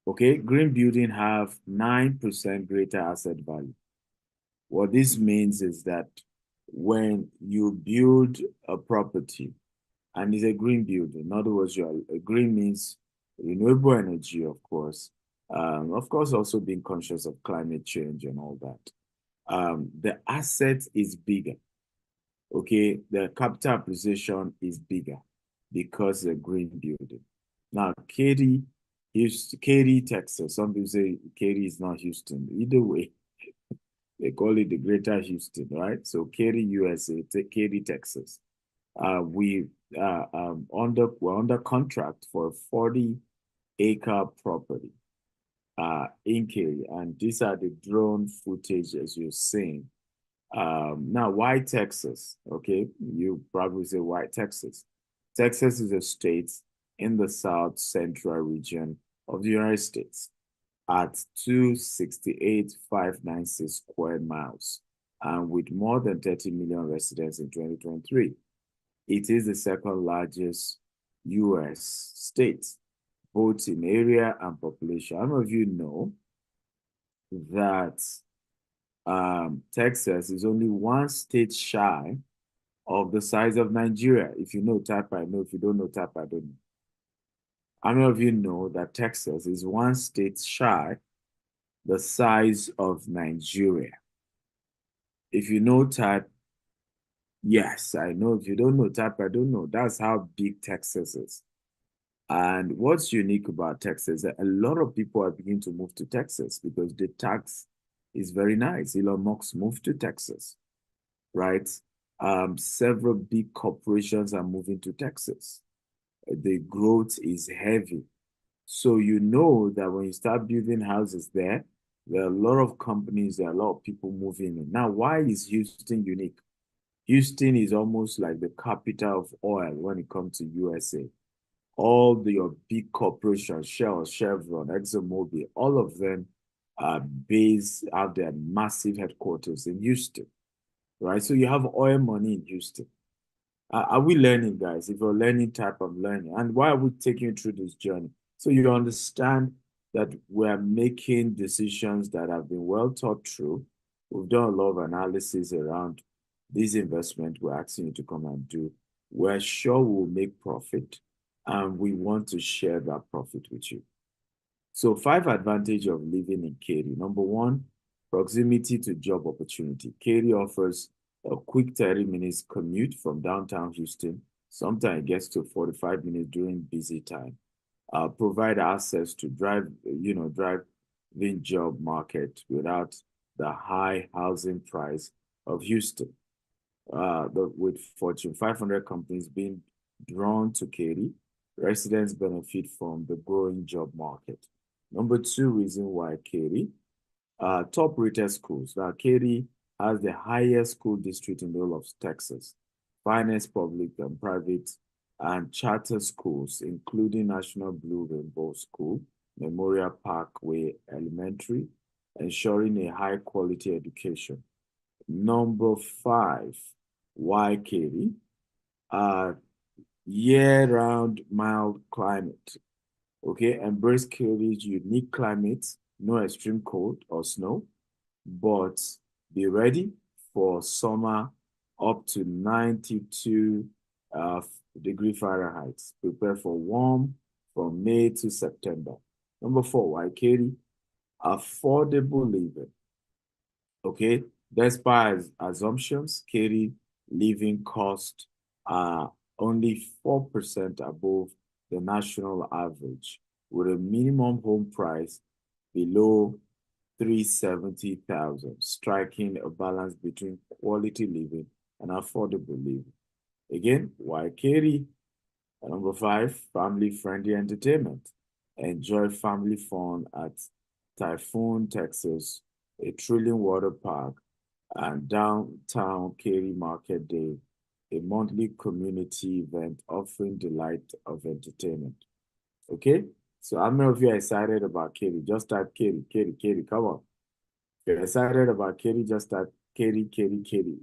Okay, green building have 9% greater asset value. What this means is that when you build a property and it's a green building, in other words, green means renewable energy, of course, also being conscious of climate change and all that. The asset is bigger. Okay, the capital appreciation is bigger because it's a green building. Now, Katy, Texas. Some people say Katy is not Houston. Either way, they call it the Greater Houston, right? So Katy, USA, Katy, Texas. We're under contract for a 40-acre property in Katy, and these are the drone footage as you're seeing. Now, why Texas? Okay, you probably say, why Texas? Texas is a state in the South Central region of the United States at 268,596 square miles, and with more than 30 million residents in 2023. It is the second largest U.S. state, both in area and population. How many of you know that Texas is only one state shy of the size of Nigeria? If you know, type I know. If you don't know, type I don't know. How many of you know that Texas is one state shy the size of Nigeria? If you know, type yes, I know. If you don't know, type I don't know. That's how big Texas is. And what's unique about Texas is that a lot of people are beginning to move to Texas because the tax is very nice. Elon Musk moved to Texas, right? Several big corporations are moving to Texas. The growth is heavy. So you know that when you start building houses there are a lot of companies, there are a lot of people moving in. Now, why is Houston unique? Houston is almost like the capital of oil when it comes to USA. All your big corporations, Shell, Chevron, ExxonMobil, all of them have their massive headquarters in Houston, right? So you have oil money in Houston. Are we learning, guys? If you're learning, type of learning. And why are we taking you through this journey? So you understand that we're making decisions that have been well thought through. We've done a lot of analysis around this investment we're asking you to come and do. We're sure we'll make profit, and we want to share that profit with you. So 5 advantages of living in Katy. Number 1, proximity to job opportunity. Katy offers a quick 30 minutes commute from downtown Houston. Sometimes it gets to 45 minutes during busy time. Provide access to driving job market without the high housing price of Houston. With Fortune 500 companies being drawn to Katy, residents benefit from the growing job market. Number 2 reason why Katy, top-rated schools. Now, Katy has the highest school district in the whole of Texas, finest public and private and charter schools, including National Blue Rainbow School, Memorial Parkway Elementary, ensuring a high-quality education. Number 5, why Katy? Year-round mild climate. Okay, embrace Katy's unique climate, no extreme cold or snow, but be ready for summer up to 92 degree Fahrenheit. Prepare for warm from May to September. Number 4, why Katy? Affordable living. Okay, despite assumptions, Katy living costs are only 4% above the national average, with a minimum home price below $370,000, striking a balance between quality living and affordable living. Again, why Katy? Number 5, family-friendly entertainment. Enjoy family fun at Typhoon, Texas, a thrilling water park, and downtown Katy Market Day, a monthly community event offering delight of entertainment. Okay? So how many of you are excited about Katy? Just type Katy, Katy, Katy. Come on. If you're excited about Katy, just type Katy, Katy, Katy.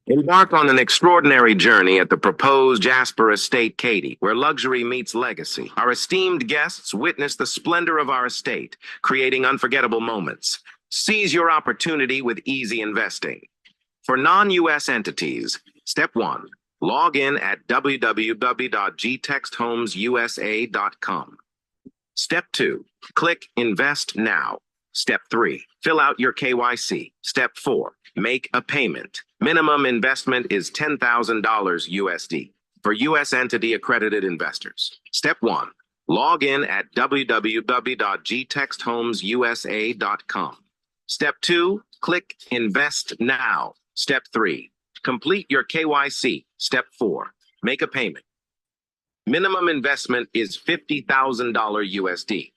Embark on an extraordinary journey at the proposed Jasper Estate Katy, where luxury meets legacy. Our esteemed guests witness the splendor of our estate, creating unforgettable moments. Seize your opportunity with easy investing. For non-U.S. entities, Step 1, log in at www.gtexthomesusa.com. Step 2, click Invest Now. Step 3, fill out your KYC. Step 4, make a payment. Minimum investment is $10,000 USD for U.S. entity accredited investors. Step 1, log in at www.gtexthomesusa.com. Step 2, click Invest Now. Step 3, complete your KYC. Step 4, make a payment. Minimum investment is $50,000 USD.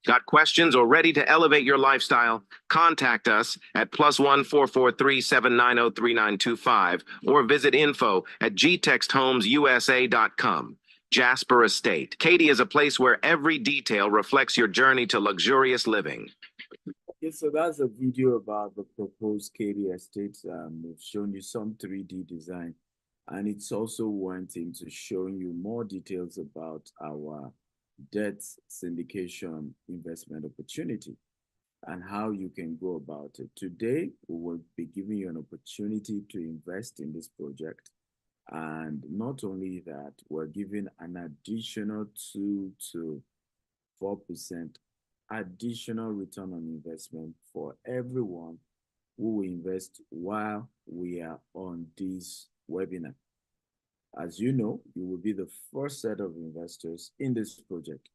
Got questions or ready to elevate your lifestyle? Contact us at +1 443 790 3925 or visit info@gtexthomesusa.com. Jasper Estate. Katy is a place where every detail reflects your journey to luxurious living. Okay, so that's a video about the proposed Katy Estate. We've shown you some 3D design, and it's also went into showing you more details about our debt syndication investment opportunity and how you can go about it. Today, we will be giving you an opportunity to invest in this project. And not only that, we're giving an additional 2 to 4% additional return on investment for everyone who will invest while we are on this webinar. As you know, you will be the first set of investors in this project.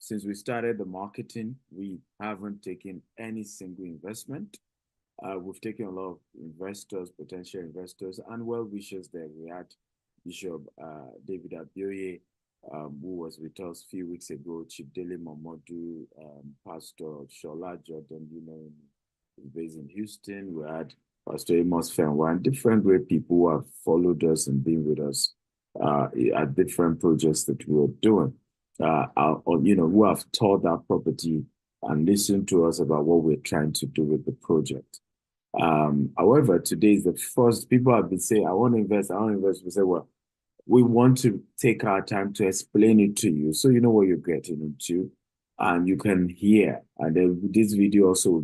Since we started the marketing, we haven't taken any single investment. We've taken a lot of investors, potential investors, and well-wishers there. We had Bishop David Abioye, who was with us a few weeks ago, Chief Dele Momodu, Pastor Shola Jordan, based in Houston. We had Pastor Amos Fenwa, and different great people who have followed us and been with us at different projects that we are doing, who have toured that property and listened to us about what we're trying to do with the project. However, today is the first people have been saying, I want to invest, I want to invest. We say, well, we want to take our time to explain it to you so you know what you're getting into and you can hear. And then this video also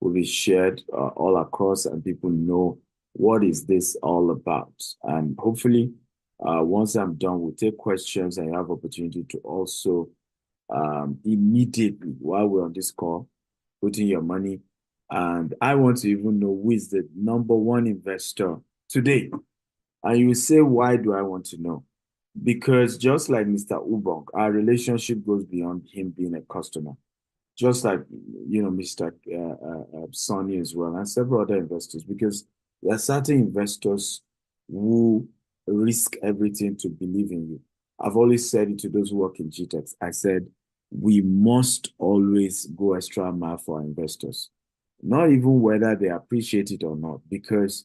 will be shared all across and people know what is this all about. And hopefully, once I'm done, we'll take questions and you have opportunity to also immediately while we're on this call, put in your money. And I want to even know who is the number one investor today. And you say, why do I want to know? Because just like Mr. Ubong, our relationship goes beyond him being a customer. Just like, Mr. Sonny as well, and several other investors, because there are certain investors who risk everything to believe in you. I've always said it to those who work in GTEx. I said, we must always go extra mile for our investors, not even whether they appreciate it or not, because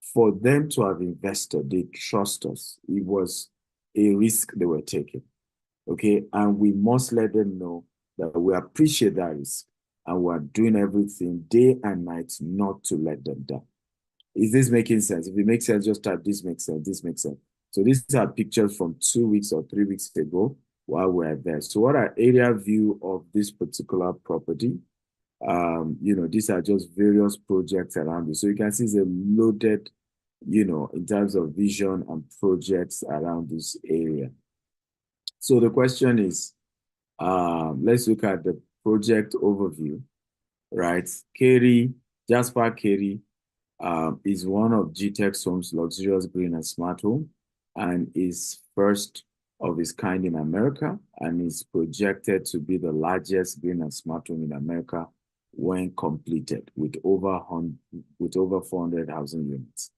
for them to have invested, they trust us. It was a risk they were taking, okay? And we must let them know that we appreciate that risk and we're doing everything day and night not to let them down. Is this making sense? If it makes sense, just type this makes sense, this makes sense. So these are pictures from 2 weeks or 3 weeks ago while we're there. So what are area view of this particular property? These are just various projects around it. So you can see it's a loaded, in terms of vision and projects around this area. So the question is, let's look at the project overview, right? Jasper Carey is one of GTEx Homes' luxurious green and smart home and is first of its kind in America and is projected to be the largest green and smart home in America when completed with over 400 housing units.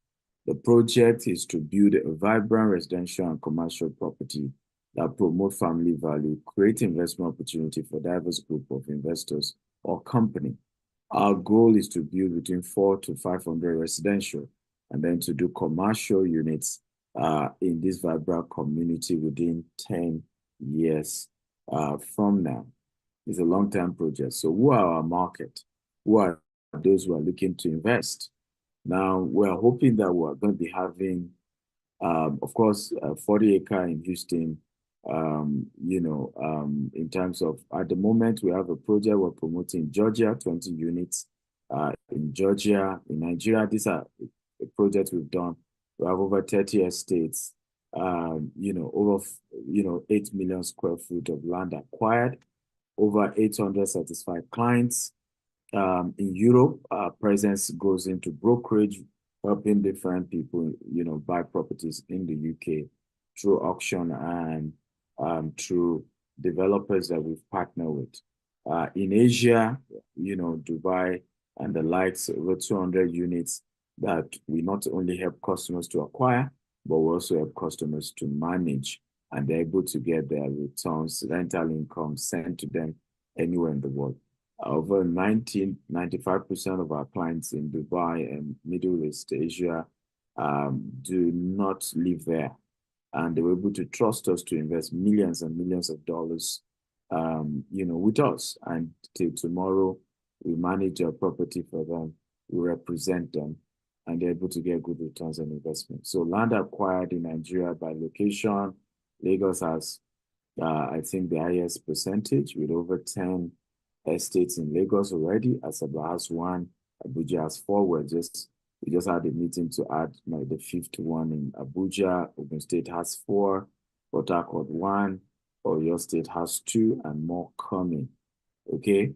The project is to build a vibrant residential and commercial property that promote family value, create investment opportunity for diverse group of investors or company. Our goal is to build between 400 to 500 residential and then to do commercial units in this vibrant community within 10 years from now. It's a long-term project. So who are our market? Who are those who are looking to invest? Now, we're hoping that we're going to be having, of course, 40-acre in Houston, in terms of, at the moment, we have a project we're promoting in Georgia, 20 units in Georgia, in Nigeria. These are a project we've done. We have over 30 estates, over 8 million square feet of land acquired, over 800 satisfied clients. In Europe, our presence goes into brokerage, helping different people, buy properties in the UK through auction and through developers that we've partnered with. In Asia, Dubai and the likes, over 200 units that we not only help customers to acquire, but we also help customers to manage, and they're able to get their returns, rental income sent to them anywhere in the world. Over 95% of our clients in Dubai and Middle East Asia do not live there. And they were able to trust us to invest millions and millions of dollars, with us. And till tomorrow, we manage our property for them, we represent them, and they're able to get good returns on investment. So land acquired in Nigeria by location, Lagos has, I think, the highest percentage with over 10 estates in Lagos already. Asaba has 1, Abuja has 4. We just had a meeting to add the 5th one in Abuja. Ogun State has 4, Port Harcourt 1, Oyo State has 2, and more coming. Okay,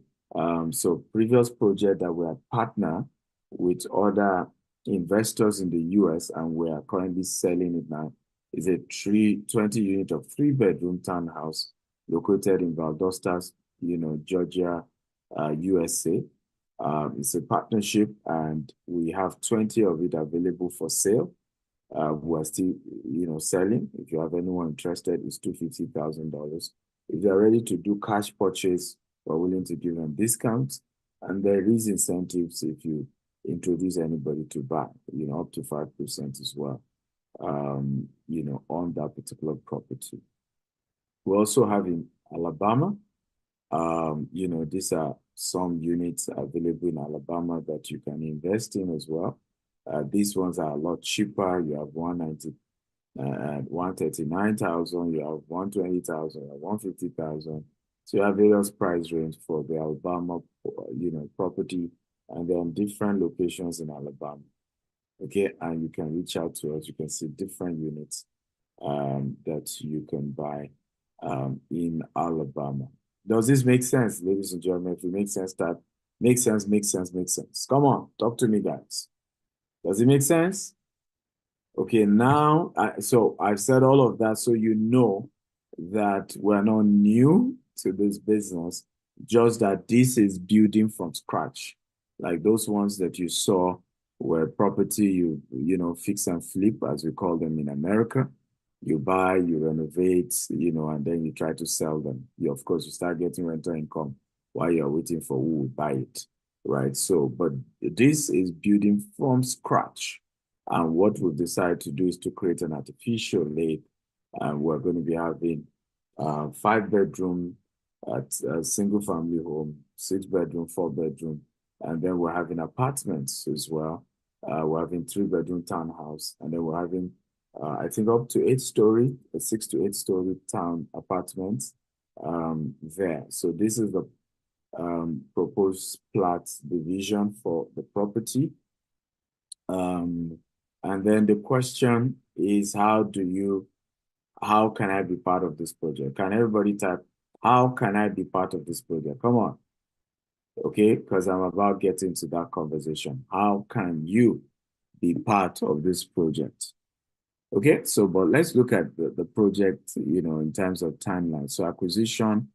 so previous project that we are partner with other investors in the US, and we are currently selling it now, is a 20 unit of 3-bedroom townhouse located in Valdosta, Georgia, USA. It's a partnership, and we have 20 of it available for sale. We are still, selling. If you have anyone interested, it's $250,000. If they are ready to do cash purchase, we're willing to give them discounts, and there is incentives if you introduce anybody to buy, up to 5% as well, on that particular property. We also have in Alabama, these are some units available in Alabama that you can invest in as well. These ones are a lot cheaper. You have 139,000, you have 120,000, you have 150,000. So you have various price range for the Alabama, property, and then different locations in Alabama. Okay, and you can reach out to us. You can see different units that you can buy in Alabama. Does this make sense, ladies and gentlemen? If it makes sense, that makes sense. Come on, talk to me, guys. Does it make sense? Okay, now, so I've said all of that so you know that we're not new to this business, just that this is building from scratch. Like those ones that you saw where property, you fix and flip, as we call them in America. You buy, you renovate, and then you try to sell them. Of course, you start getting rental income while you're waiting for who will buy it, right? So, but this is building from scratch. And what we've decided to do is to create an artificial lake. And we're going to be having 5-bedroom at a single family home, 6-bedroom, 4-bedroom. And then we're having apartments as well. We're having 3-bedroom townhouse. And then we're having, I think, up to 8-story, 6 to 8-story town apartments there. So this is the proposed plat division for the property. And then the question is, how can I be part of this project? Can everybody type, how can I be part of this project? Come on. Okay, because I'm about getting to that conversation. How can you be part of this project? Okay, so but let's look at the project, in terms of timeline. So acquisition,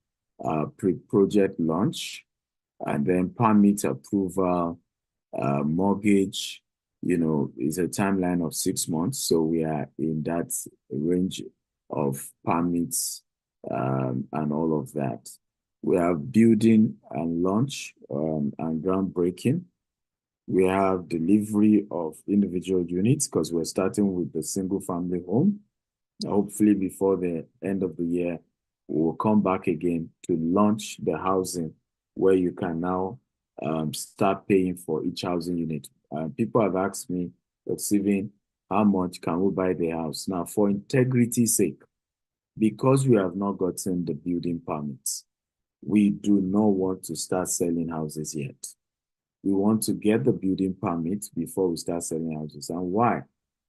pre-project launch, and then permit approval, mortgage, is a timeline of 6 months. So we are in that range of permits and all of that. We have building and launch and groundbreaking. We have delivery of individual units because we're starting with the single family home. Hopefully before the end of the year, we'll come back again to launch the housing where you can now start paying for each housing unit. People have asked me, Stephen, how much can we buy the house? Now, for integrity's sake, because we have not gotten the building permits, we do not want to start selling houses yet. We want to get the building permit before we start selling houses. And why?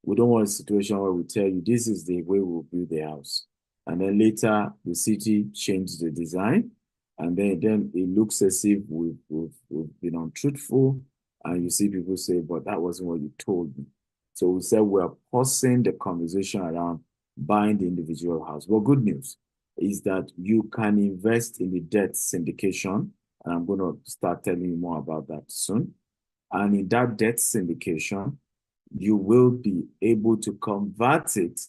We don't want a situation where we tell you this is the way we'll build the house. And then later the city changed the design. And then it looks as if we've been untruthful. And you see people say, but that wasn't what you told me. So we said we're pausing the conversation around buying the individual house. Well, good news is that you can invest in the debt syndication. And I'm going to start telling you more about that soon. And in that debt syndication, you will be able to convert it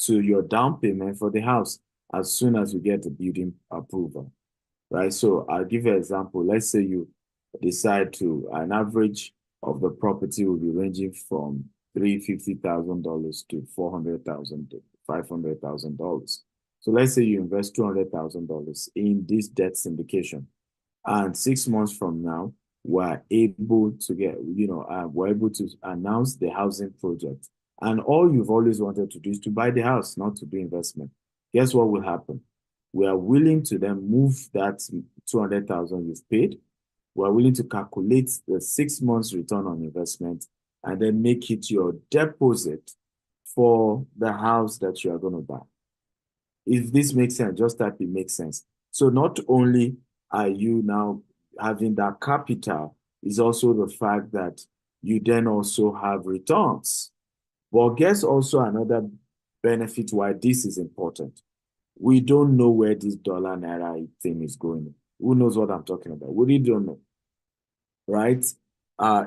to your down payment for the house as soon as you get the building approval, right? So I'll give you an example. Let's say you decide to, an average of the property will be ranging from $350,000 to $400,000 to $500,000. So let's say you invest $200,000 in this debt syndication. And 6 months from now, we're able to get, we're able to announce the housing project. And all you've always wanted to do is to buy the house, not to do investment. Guess what will happen? We are willing to then move that $200,000 you've paid. We're willing to calculate the 6 months return on investment and then make it your deposit for the house that you are going to buy. If this makes sense, just type it makes sense. So not only are you now having that capital, is also the fact that you then also have returns. But guess also another benefit why this is important. We don't know where this dollar naira thing is going. Who knows what I'm talking about? We really don't know, right?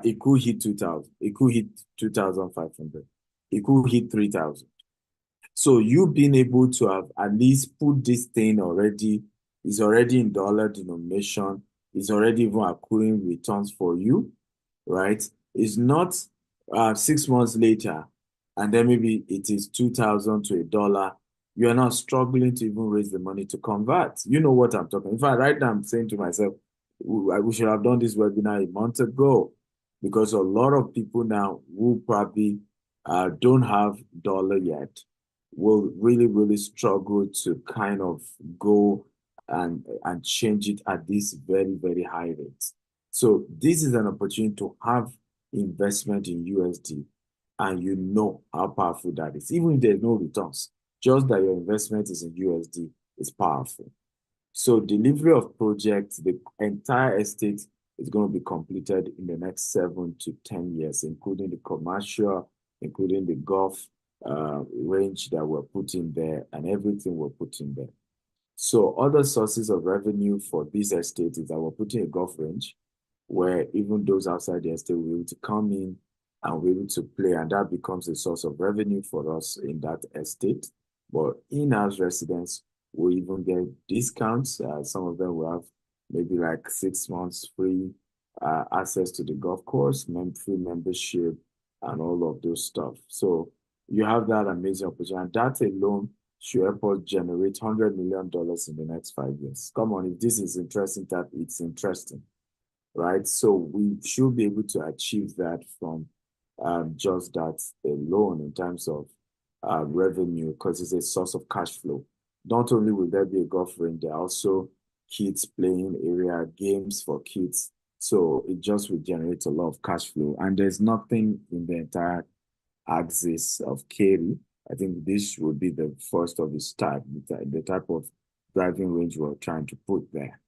It could hit 2,000. It could hit 2,500. It could hit 3,000. So you being able to have at least put this thing already, is already in dollar denomination, is already even accruing returns for you, right? It's not 6 months later, and then maybe it is 2,000 to $1. You are now struggling to even raise the money to convert. You know what I'm talking about. In fact, right now I'm saying to myself, we should have done this webinar a month ago, because a lot of people now who probably don't have dollar yet will really, really struggle to kind of go and change it at this very, very high rate. So this is an opportunity to have investment in USD, and you know how powerful that is. Even if there's no returns, just that your investment is in USD is powerful. So delivery of projects, the entire estate is going to be completed in the next 7 to 10 years, including the commercial, including the golf range that we're putting there, and everything we're putting there. So other sources of revenue for this estate is that we're putting a golf range where even those outside the estate will be able to come in and be able to play, and that becomes a source of revenue for us in that estate. But in-house residents will even get discounts. Some of them will have maybe like 6 months free access to the golf course, free membership, and all of those stuff. So you have that amazing opportunity. And that alone should help us generate $100 million in the next 5 years. Come on, if this is interesting, that it's interesting, right? So we should be able to achieve that from just that alone in terms of revenue, because it's a source of cash flow. Not only will there be a golf range, there are also kids playing area, games for kids. So it just will generate a lot of cash flow. And there's nothing in the entire axis of Kerry. I think this would be the first of its type, the type of driving range we're trying to put there.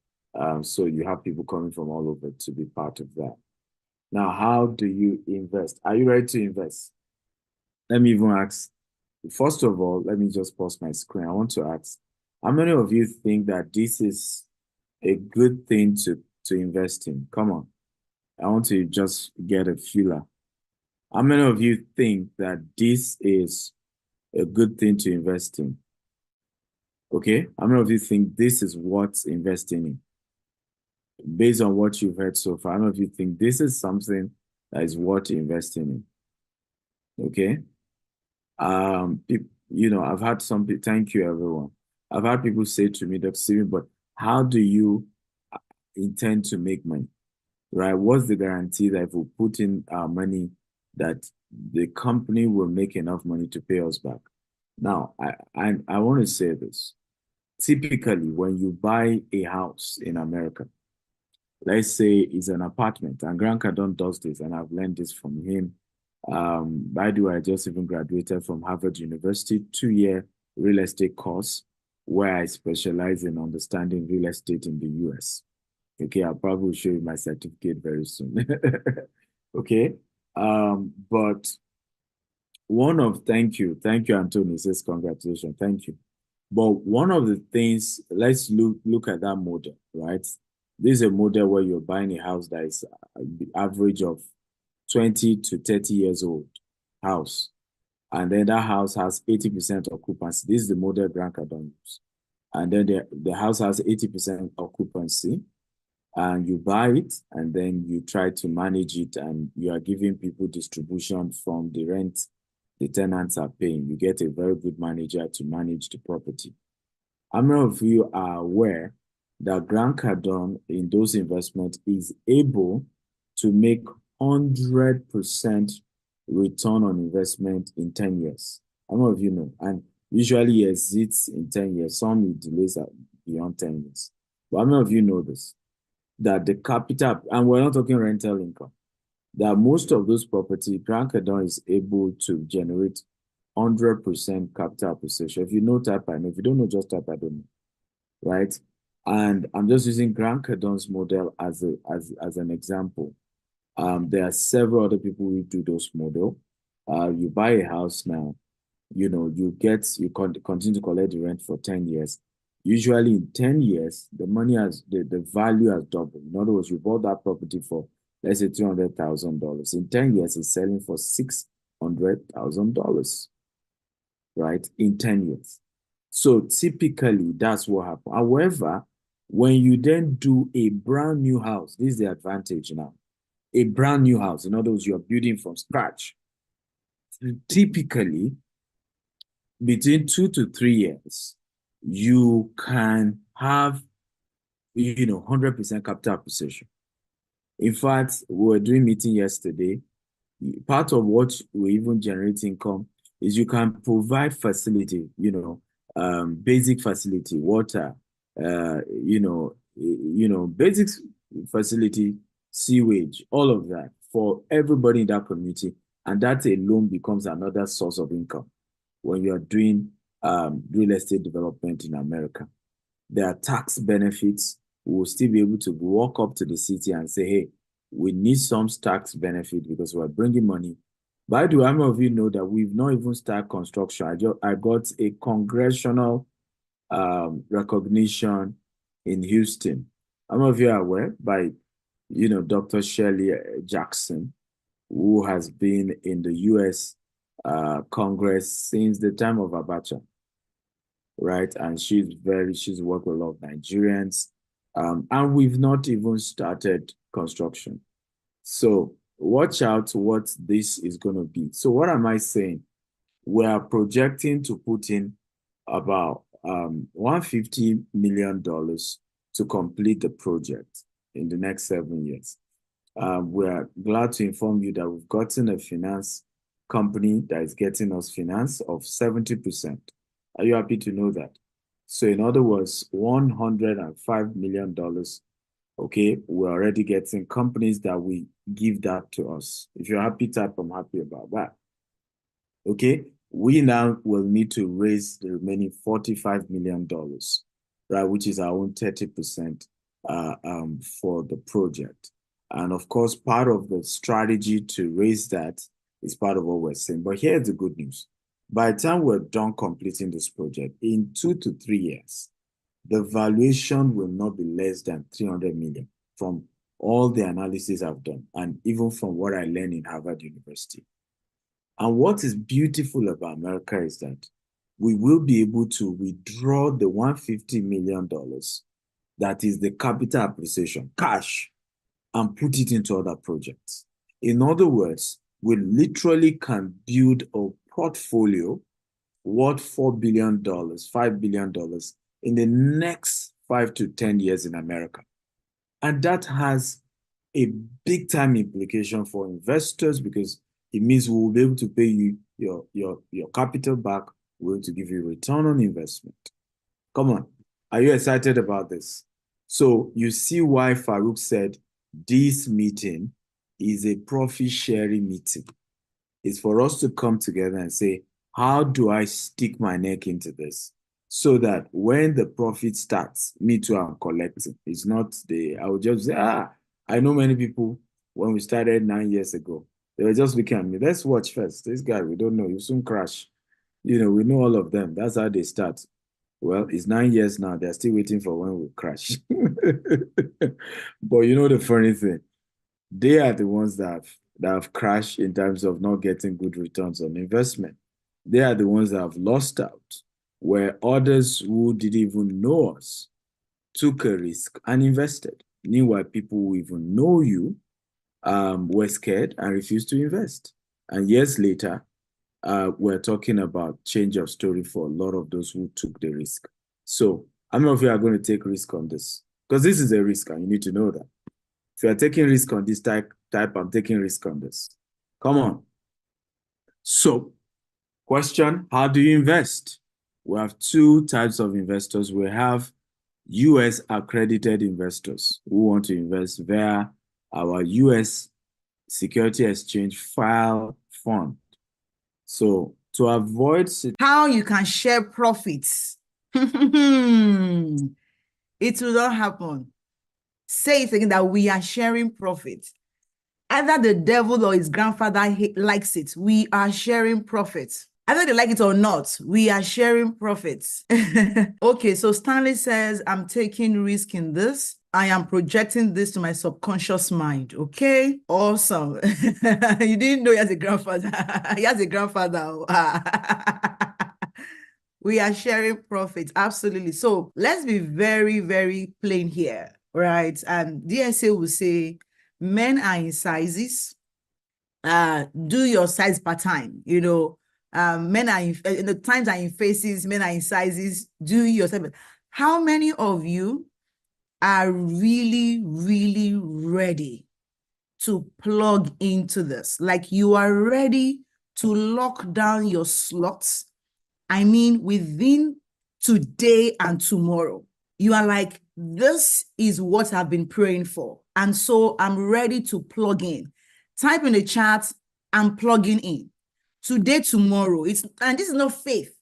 So you have people coming from all over to be part of that. Now, how do you invest? Are you ready to invest? Let me even ask, first of all, let me just pause my screen. I want to ask, how many of you think that this is a good thing to invest in? Come on. I want to just get a feeler. How many of you think that this is a good thing to invest in? Okay. How many of you think this is worth investing in? Based on what you've heard so far, how many of you think this is something that is worth investing in? Okay. You know, I've had some people, thank you everyone. I've had people say to me, Dr. Steven, but how do you intend to make money, right? What's the guarantee that if we put in our money that the company will make enough money to pay us back? Now, I want to say this. Typically, when you buy a house in America, let's say it's an apartment, and Grant Cardone does this, and I've learned this from him. By the way, I just even graduated from Harvard University, 2-year real estate course, where I specialize in understanding real estate in the US. Okay, I'll probably show you my certificate very soon. Okay, but thank you, Anthony says congratulations, thank you. But one of the things, let's look at that model, right? This is a model where you're buying a house that is the average of 20 to 30 years old house. And then that house has 80% occupancy. This is the model Grant Cardone uses. And then the house has 80% occupancy, and you buy it, and then you try to manage it, and you are giving people distribution from the rent the tenants are paying. You get a very good manager to manage the property. How many of you are aware that Grant Cardone in those investments is able to make 100% return on investment in 10 years? How many of you know? And usually he exits in 10 years. Some he delays beyond 10 years. But how many of you know this? That the capital, and we're not talking rental income, that most of those property, Grant Cardone is able to generate 100% capital appreciation. If you know, type I know. If you don't know, just type I don't know. Right? And I'm just using Grant Cardone's model as an example. There are several other people who do those model. You buy a house now, you know, you continue to collect the rent for 10 years. Usually in 10 years, the value has doubled. In other words, you bought that property for, let's say, $300,000. In 10 years, it's selling for $600,000, right? In 10 years. So typically, that's what happens. However, when you then do a brand new house, this is the advantage now. A brand new house, in other words, you're building from scratch. Typically, between 2 to 3 years, you can have 100% capital appreciation. In fact, we were doing meeting yesterday. Part of what we even generate income is you can provide facility, basic facility, water, basic facility, sewage, all of that for everybody in that community. And that alone becomes another source of income when you're doing real estate development in America. There are tax benefits. We will still be able to walk up to the city and say, hey, we need some tax benefit because we're bringing money. By the way, how many of you know that we've not even started construction? I got a congressional recognition in Houston. How many of you are aware by, Dr. Shirley Jackson, who has been in the U.S. Congress since the time of Abacha, right? And she's worked with a lot of Nigerians. And we've not even started construction. So watch out what this is going to be. So what am I saying? We are projecting to put in about $150 million to complete the project in the next 7 years. We are glad to inform you that we've gotten a finance company that is getting us finance of 70%. Are you happy to know that? So in other words, $105 million, okay, we're already getting companies that will give that to us. If you're happy, type I'm happy about that. Okay, we now will need to raise the remaining $45 million, right, which is our own 30% for the project. And of course, part of the strategy to raise that is part of what we're saying. But here's the good news. By the time we're done completing this project, in 2 to 3 years, the valuation will not be less than $300 million from all the analysis I've done, and even from what I learned in Harvard University. And what is beautiful about America is that we will be able to withdraw the $150 million that is the capital appreciation, cash, and put it into other projects. In other words, we literally can build a portfolio worth $4 billion, $5 billion in the next 5 to 10 years in America. And that has a big time implication for investors because it means we will be able to pay you your capital back. We're going to give you return on investment. Come on. Are you excited about this? So you see why Farouk said this meeting is a profit sharing meeting. It's for us to come together and say, how do I stick my neck into this? So that when the profit starts, me too, I'm collecting. It's not I would just say, I know many people, when we started 9 years ago, they were just looking at me, let's watch first. This guy, we don't know, you soon crash. We know all of them. That's how they start. Well, it's 9 years now. They're still waiting for when we crash. But the funny thing, they are the ones that have crashed in terms of not getting good returns on investment. They are the ones that have lost out, where others who didn't even know us took a risk and invested. Meanwhile, people who even know you were scared and refused to invest. And years later, we're talking about change of story for a lot of those who took the risk. So how many of you are going to take risk on this? Because this is a risk and you need to know that. If you are taking risk on this type, I'm taking risk on this. Come on. So, question, how do you invest? We have 2 types of investors. We have US accredited investors who want to invest via our US Security Exchange file fund. So to avoid how you can share profits, it will not happen. Say it again, that we are sharing profits. Either the devil or his grandfather likes it. We are sharing profits. Either they like it or not, we are sharing profits. Okay, so Stanley says, I'm taking risk in this. I am projecting this to my subconscious mind. Okay, awesome. You didn't know he has a grandfather. He has a grandfather. We are sharing profits. Absolutely. So let's be very, very plain here, right? And DSA will say, men are in sizes. Do your size per time. Men are in the times are in faces, men are in sizes. Do your size. How many of you are really, really ready to plug into this. Like you are ready to lock down your slots. I mean, within today and tomorrow, you are like, this is what I've been praying for. And so I'm ready to plug in. Type in the chat, I'm plugging in. Today, tomorrow. And this is not faith.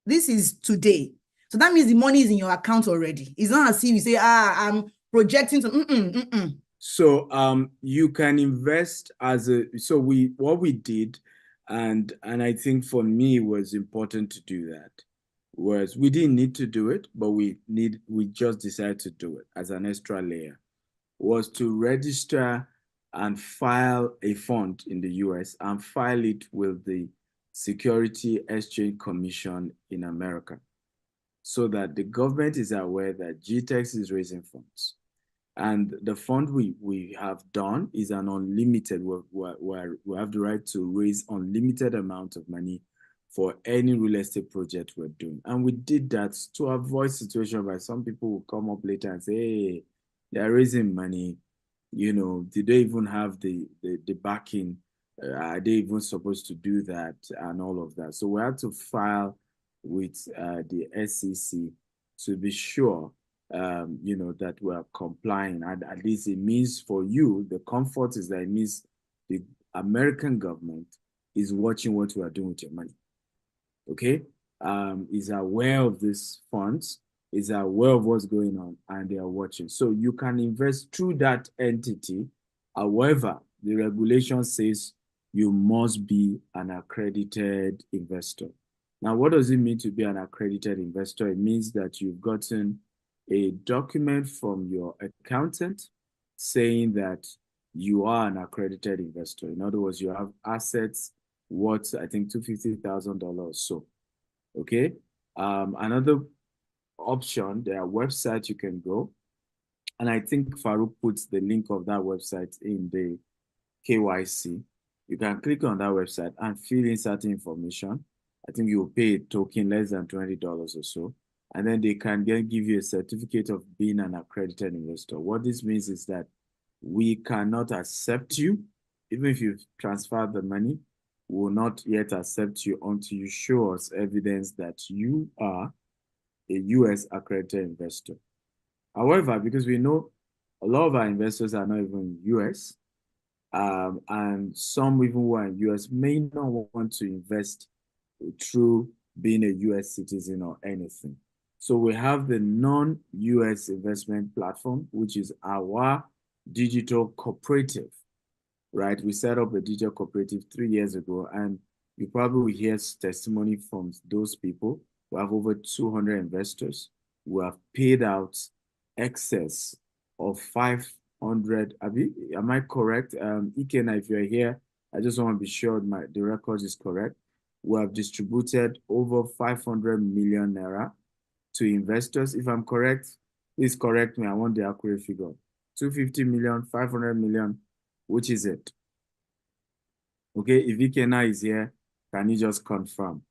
This is today. So that means the money is in your account already. It's not as if you say, I'm projecting to, So you can invest what we did, and I think for me it was important to do that, was we didn't need to do it, but we just decided to do it as an extra layer, was to register and file a fund in the US and file it with the Security Exchange Commission in America, so that the government is aware that GTEx is raising funds. And the fund we have done is an unlimited, we have the right to raise unlimited amount of money for any real estate project we're doing. And we did that to avoid situation where some people will come up later and say, hey, they're raising money, you know, did they even have the backing? Are they even supposed to do that and all of that? So we had to file with the SEC to be sure you know, that we're complying. And at least it means for you, the comfort is that it means the American government is watching what we are doing with your money. Okay? Is aware of these funds, is aware of what's going on, and they are watching. So you can invest through that entity. However, the regulation says you must be an accredited investor. Now, what does it mean to be an accredited investor? It means that you've gotten a document from your accountant saying that you are an accredited investor. In other words, you have assets worth, I think, $250,000 or so. Okay. Another option, there are websites you can go, and I think Farouk puts the link of that website in the KYC. You can click on that website and fill in certain information. I think you'll pay a token less than $20 or so. And then they can then give you a certificate of being an accredited investor. What this means is that we cannot accept you, even if you've transferred the money, we will not yet accept you until you show us evidence that you are a US accredited investor. However, because we know a lot of our investors are not even US, and some even who are in US may not want to invest through being a US citizen or anything. So we have the non-US investment platform, which is our digital cooperative, right? We set up a digital cooperative 3 years ago, and you probably will hear testimony from those people. We have over 200 investors. We have paid out excess of 500. Am I correct? Ikena, if you're here, I just want to be sure the record is correct. We have distributed over 500 million naira to investors. If I'm correct, please correct me. I want the accurate figure. 250 million, 500 million, which is it? Okay, if Ikena is here, can you just confirm?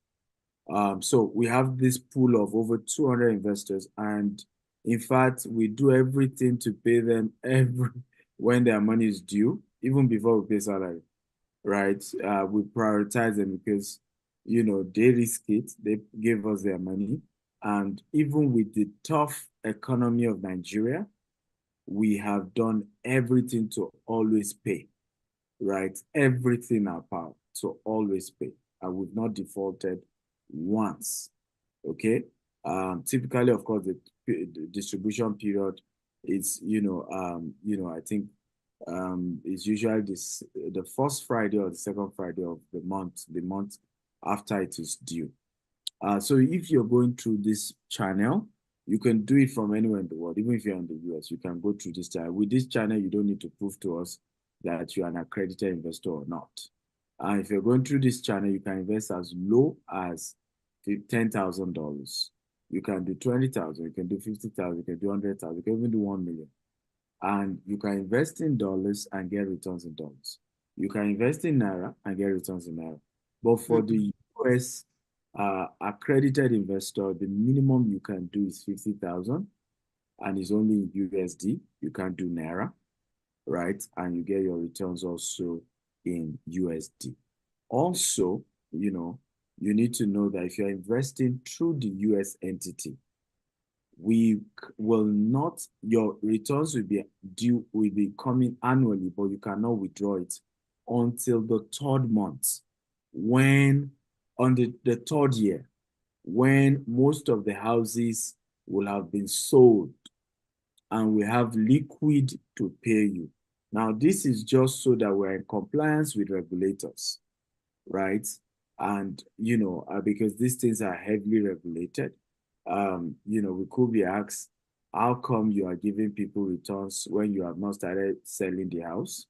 So we have this pool of over 200 investors, and in fact, we do everything to pay them when their money is due, even before we pay salary, right? We prioritize them because, you know, they risk it, they give us their money. And even with the tough economy of Nigeria, we have done everything to always pay, right? Everything in our power to always pay. And we've not defaulted once, okay? Typically, of course, the distribution period is, I think is usually the first Friday or the second Friday of the month after it is due. So if you're going through this channel, you can do it from anywhere in the world. Even if you're in the US, you can go through this channel. With this channel, you don't need to prove to us that you're an accredited investor or not. And if you're going through this channel, you can invest as low as $10,000. You can do 20,000, you can do 50,000, you can do 100,000, you can even do 1 million. And you can invest in dollars and get returns in dollars. You can invest in Naira and get returns in Naira. But for the US accredited investor, the minimum you can do is 50,000. and it's only in USD. You can't do Naira, right? And you get your returns also in USD. Also, you need to know that if you're investing through the US entity, your returns will be coming annually, but you cannot withdraw it until the third month, when on the third year, when most of the houses will have been sold and we have liquid to pay you. Now, this is just so that we're in compliance with regulators, right? And, because these things are heavily regulated, we could be asked, how come you are giving people returns when you have not started selling the house?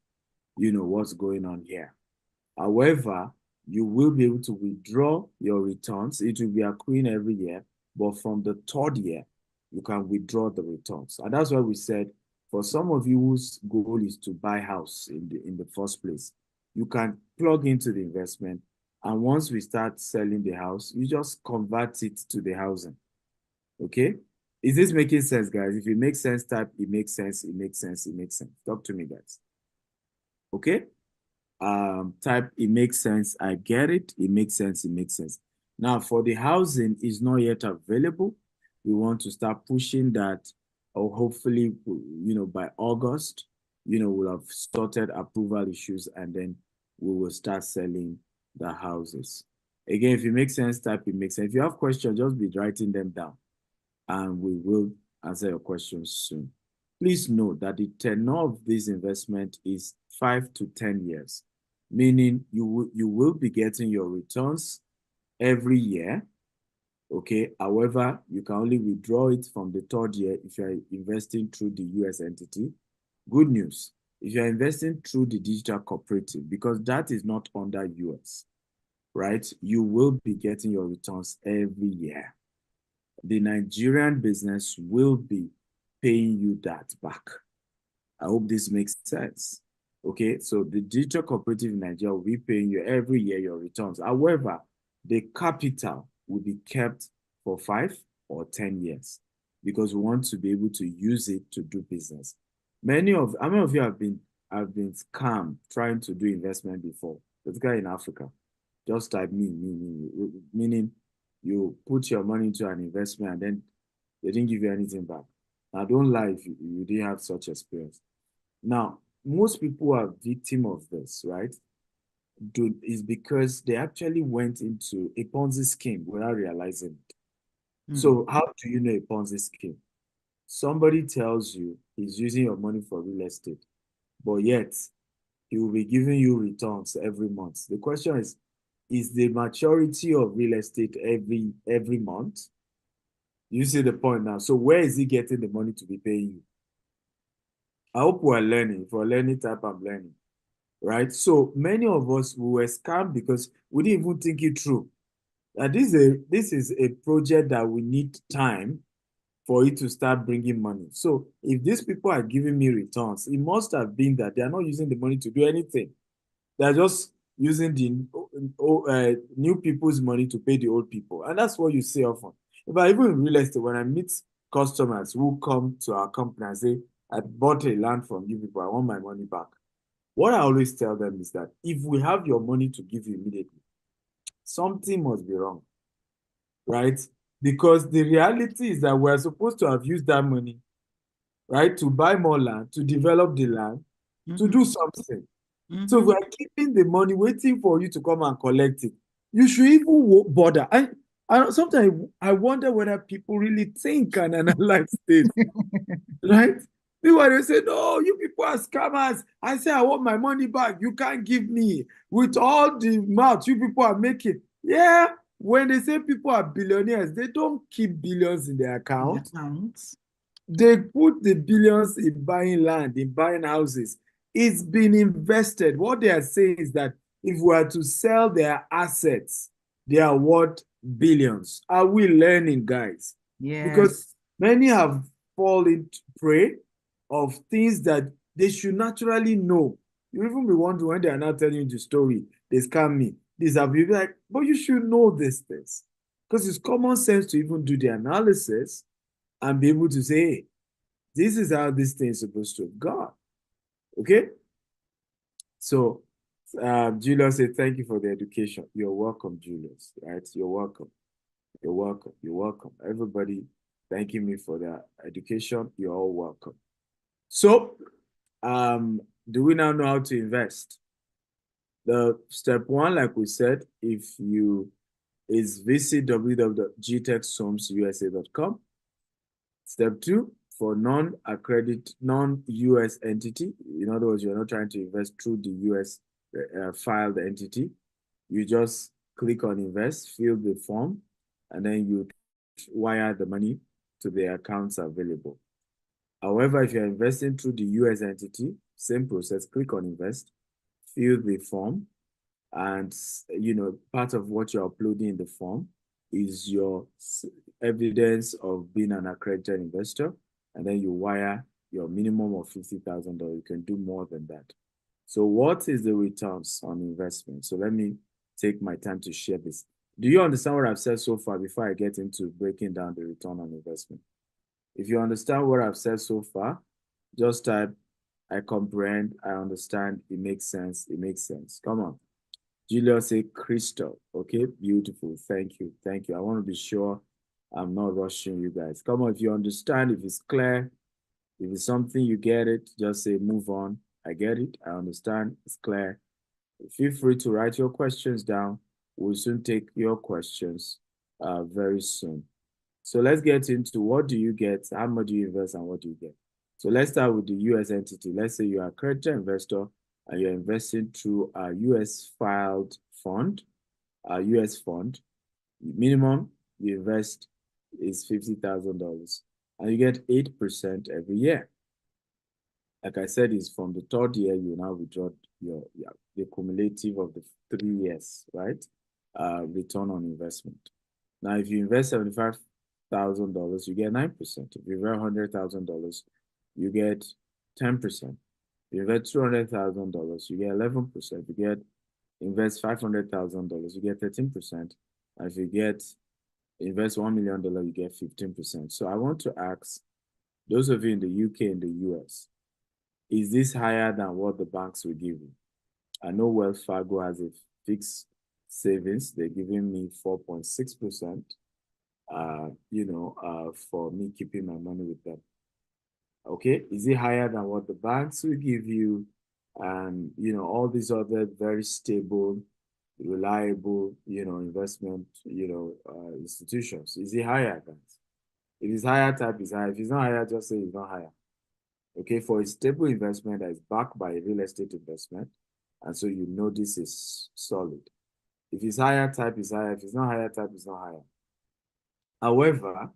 What's going on here? However, you will be able to withdraw your returns. It will be accruing every year, but from the third year, you can withdraw the returns. And that's why we said, for some of you whose goal is to buy house in the first place, you can plug into the investment. And once we start selling the house, you just convert it to the housing. Okay? Is this making sense, guys? If it makes sense, type it makes sense, it makes sense, it makes sense. Talk to me, guys. Okay? Type it makes sense, I get it, it makes sense, it makes sense. Now, for the housing is not yet available. We want to start pushing that, or hopefully, by August, we'll have sorted approval issues, and then we will start selling the houses. Again, if it makes sense, type it makes sense. If you have questions, just be writing them down, and we will answer your questions soon. Please note that the tenure of this investment is 5 to 10 years, meaning you will be getting your returns every year. Okay. However, you can only withdraw it from the third year if you're investing through the US entity. Good news, if you're investing through the digital cooperative, because that is not under US, right? You will be getting your returns every year. The Nigerian business will be paying you that back. I hope this makes sense. Okay, so the digital cooperative in Nigeria will be paying you every year your returns. However, the capital will be kept for 5 or 10 years because we want to be able to use it to do business. How many of you have been scammed trying to do investment before, particularly in Africa? Just type me, meaning you put your money into an investment and then they didn't give you anything back. Now, don't lie if you didn't have such experience. Now, most people are victim of this, right? Is because they actually went into a Ponzi scheme without realizing it. So how do you know a Ponzi scheme? Somebody tells you he's using your money for real estate, but yet he will be giving you returns every month. The question is the maturity of real estate every month? You see the point now. So where is he getting the money to be paying you? I hope we're learning. If we're learning, type I'm learning. Right? So many of us were scammed because we didn't even think it through. This is a project that we need time for it to start bringing money. So if these people are giving me returns, it must have been that they are not using the money to do anything. They're just using the new people's money to pay the old people. And that's what you say often. But even in real estate, when I meet customers who come to our company and say, I bought a land from you people, I want my money back. What I always tell them is that if we have your money to give you immediately, something must be wrong, right? Because the reality is that we're supposed to have used that money, right, to buy more land, to develop the land, to do something. So we're keeping the money waiting for you to come and collect it. You should even bother. Sometimes I wonder whether people really think and analyze this, right? People they say, no, you people are scammers. I say, I want my money back. You can't give me with all the mouth you people are making. Yeah, when they say people are billionaires, they don't keep billions in their account. They put the billions in buying land, in buying houses. It's been invested. What they are saying is that if we are to sell their assets, they are worth billions. Are we learning, guys? Yes. Because many have fallen prey of things that they should naturally know. You even be wondering when they are not telling you the story, they scam me. These are people like, but you should know these things. Because it's common sense to even do the analysis and be able to say, hey, This is how this thing is supposed to have gone. Okay? So, Julius said, thank you for the education. You're welcome, Julius, right? You're welcome. You're welcome. You're welcome. Everybody thanking me for their education. You're all welcome. So, do we now know how to invest? The step one, like we said, is visit www.gtechsomsusa.com. Step two, for non-US entity, in other words, you're not trying to invest through the US filed entity, you just click on invest, fill the form, and then you wire the money to the accounts available. However, if you're investing through the US entity, same process, click on invest, fill the form, and part of what you're uploading in the form is your evidence of being an accredited investor, and then you wire your minimum of $50,000. You can do more than that. So what is the returns on investment? So let me take my time to share this. Do you understand what I've said so far before I get into breaking down the return on investment? If you understand what I've said so far, just type, I comprehend, I understand, it makes sense, it makes sense. Come on. Julius say crystal. Okay, beautiful. Thank you. Thank you. I want to be sure I'm not rushing you guys. Come on, if you understand, if it's clear, if it's something you get it, just say move on. I get it. I understand. It's clear. Feel free to write your questions down. We'll soon take your questions very soon. So let's get into what do you get, how much do you invest, and what do you get? So let's start with the US entity. Let's say you're a accredited investor and you're investing through a US filed fund, a US fund. Minimum you invest is $50,000 and you get 8% every year. Like I said, it's from the third year, you now withdraw the cumulative of the 3 years, right? Return on investment. Now, if you invest $75,000, you get 9%. If you invest $100,000, you get 10%. If you invest $200,000, you get 11%. If you invest $500,000, you get 13%. And if you invest $1 million, you get 15%. So I want to ask those of you in the UK and the US, is this higher than what the banks will give you? I know Wells Fargo has a fixed savings. They're giving me 4.6%, for me keeping my money with them. Okay, is it higher than what the banks will give you? And, all these other very stable, reliable, investment, institutions. Is it higher, guys? If it's higher, type is higher. If it's not higher, just say it's not higher. Okay, for a stable investment that is backed by a real estate investment, and so this is solid. If it's higher, type is higher. If it's not higher, type is not higher. However,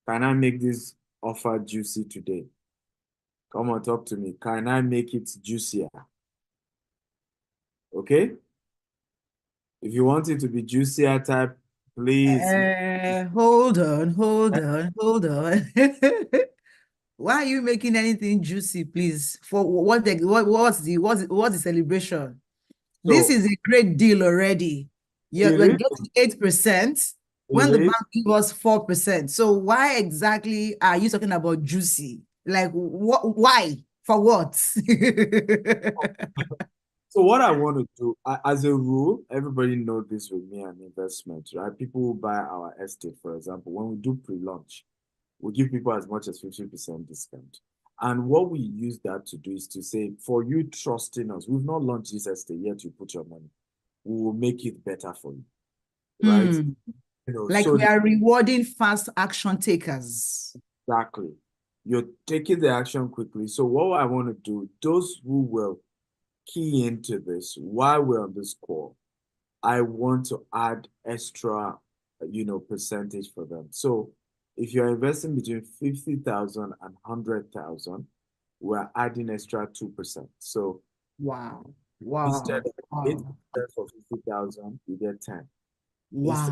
can I make this offer juicy today? Come on, talk to me. Can I make it juicier? Okay? If you want it to be juicier, type, please. Hold on. Why are you making anything juicy, please? For what's the celebration? So, this is a great deal already. We're getting 8% when the bank give us 4%. So why exactly are you talking about juicy? Like why? For what? So what I want to do, as a rule, everybody knows this with me and investment, right? People who buy our estate, for example, when we do pre-launch, we give people as much as 50% discount. And what we use that to do is to say, for you trusting us, we've not launched this estate yet, you put your money. We will make it better for you, right? Like we are rewarding fast action takers. Exactly. You're taking the action quickly. So what I want to do, those who will key into this while we're on this call, I want to add extra, percentage for them. So if you're investing between 50,000 and 100,000, we're adding extra 2%. So wow. Instead of 8% for 50,000, you get 10. Wow.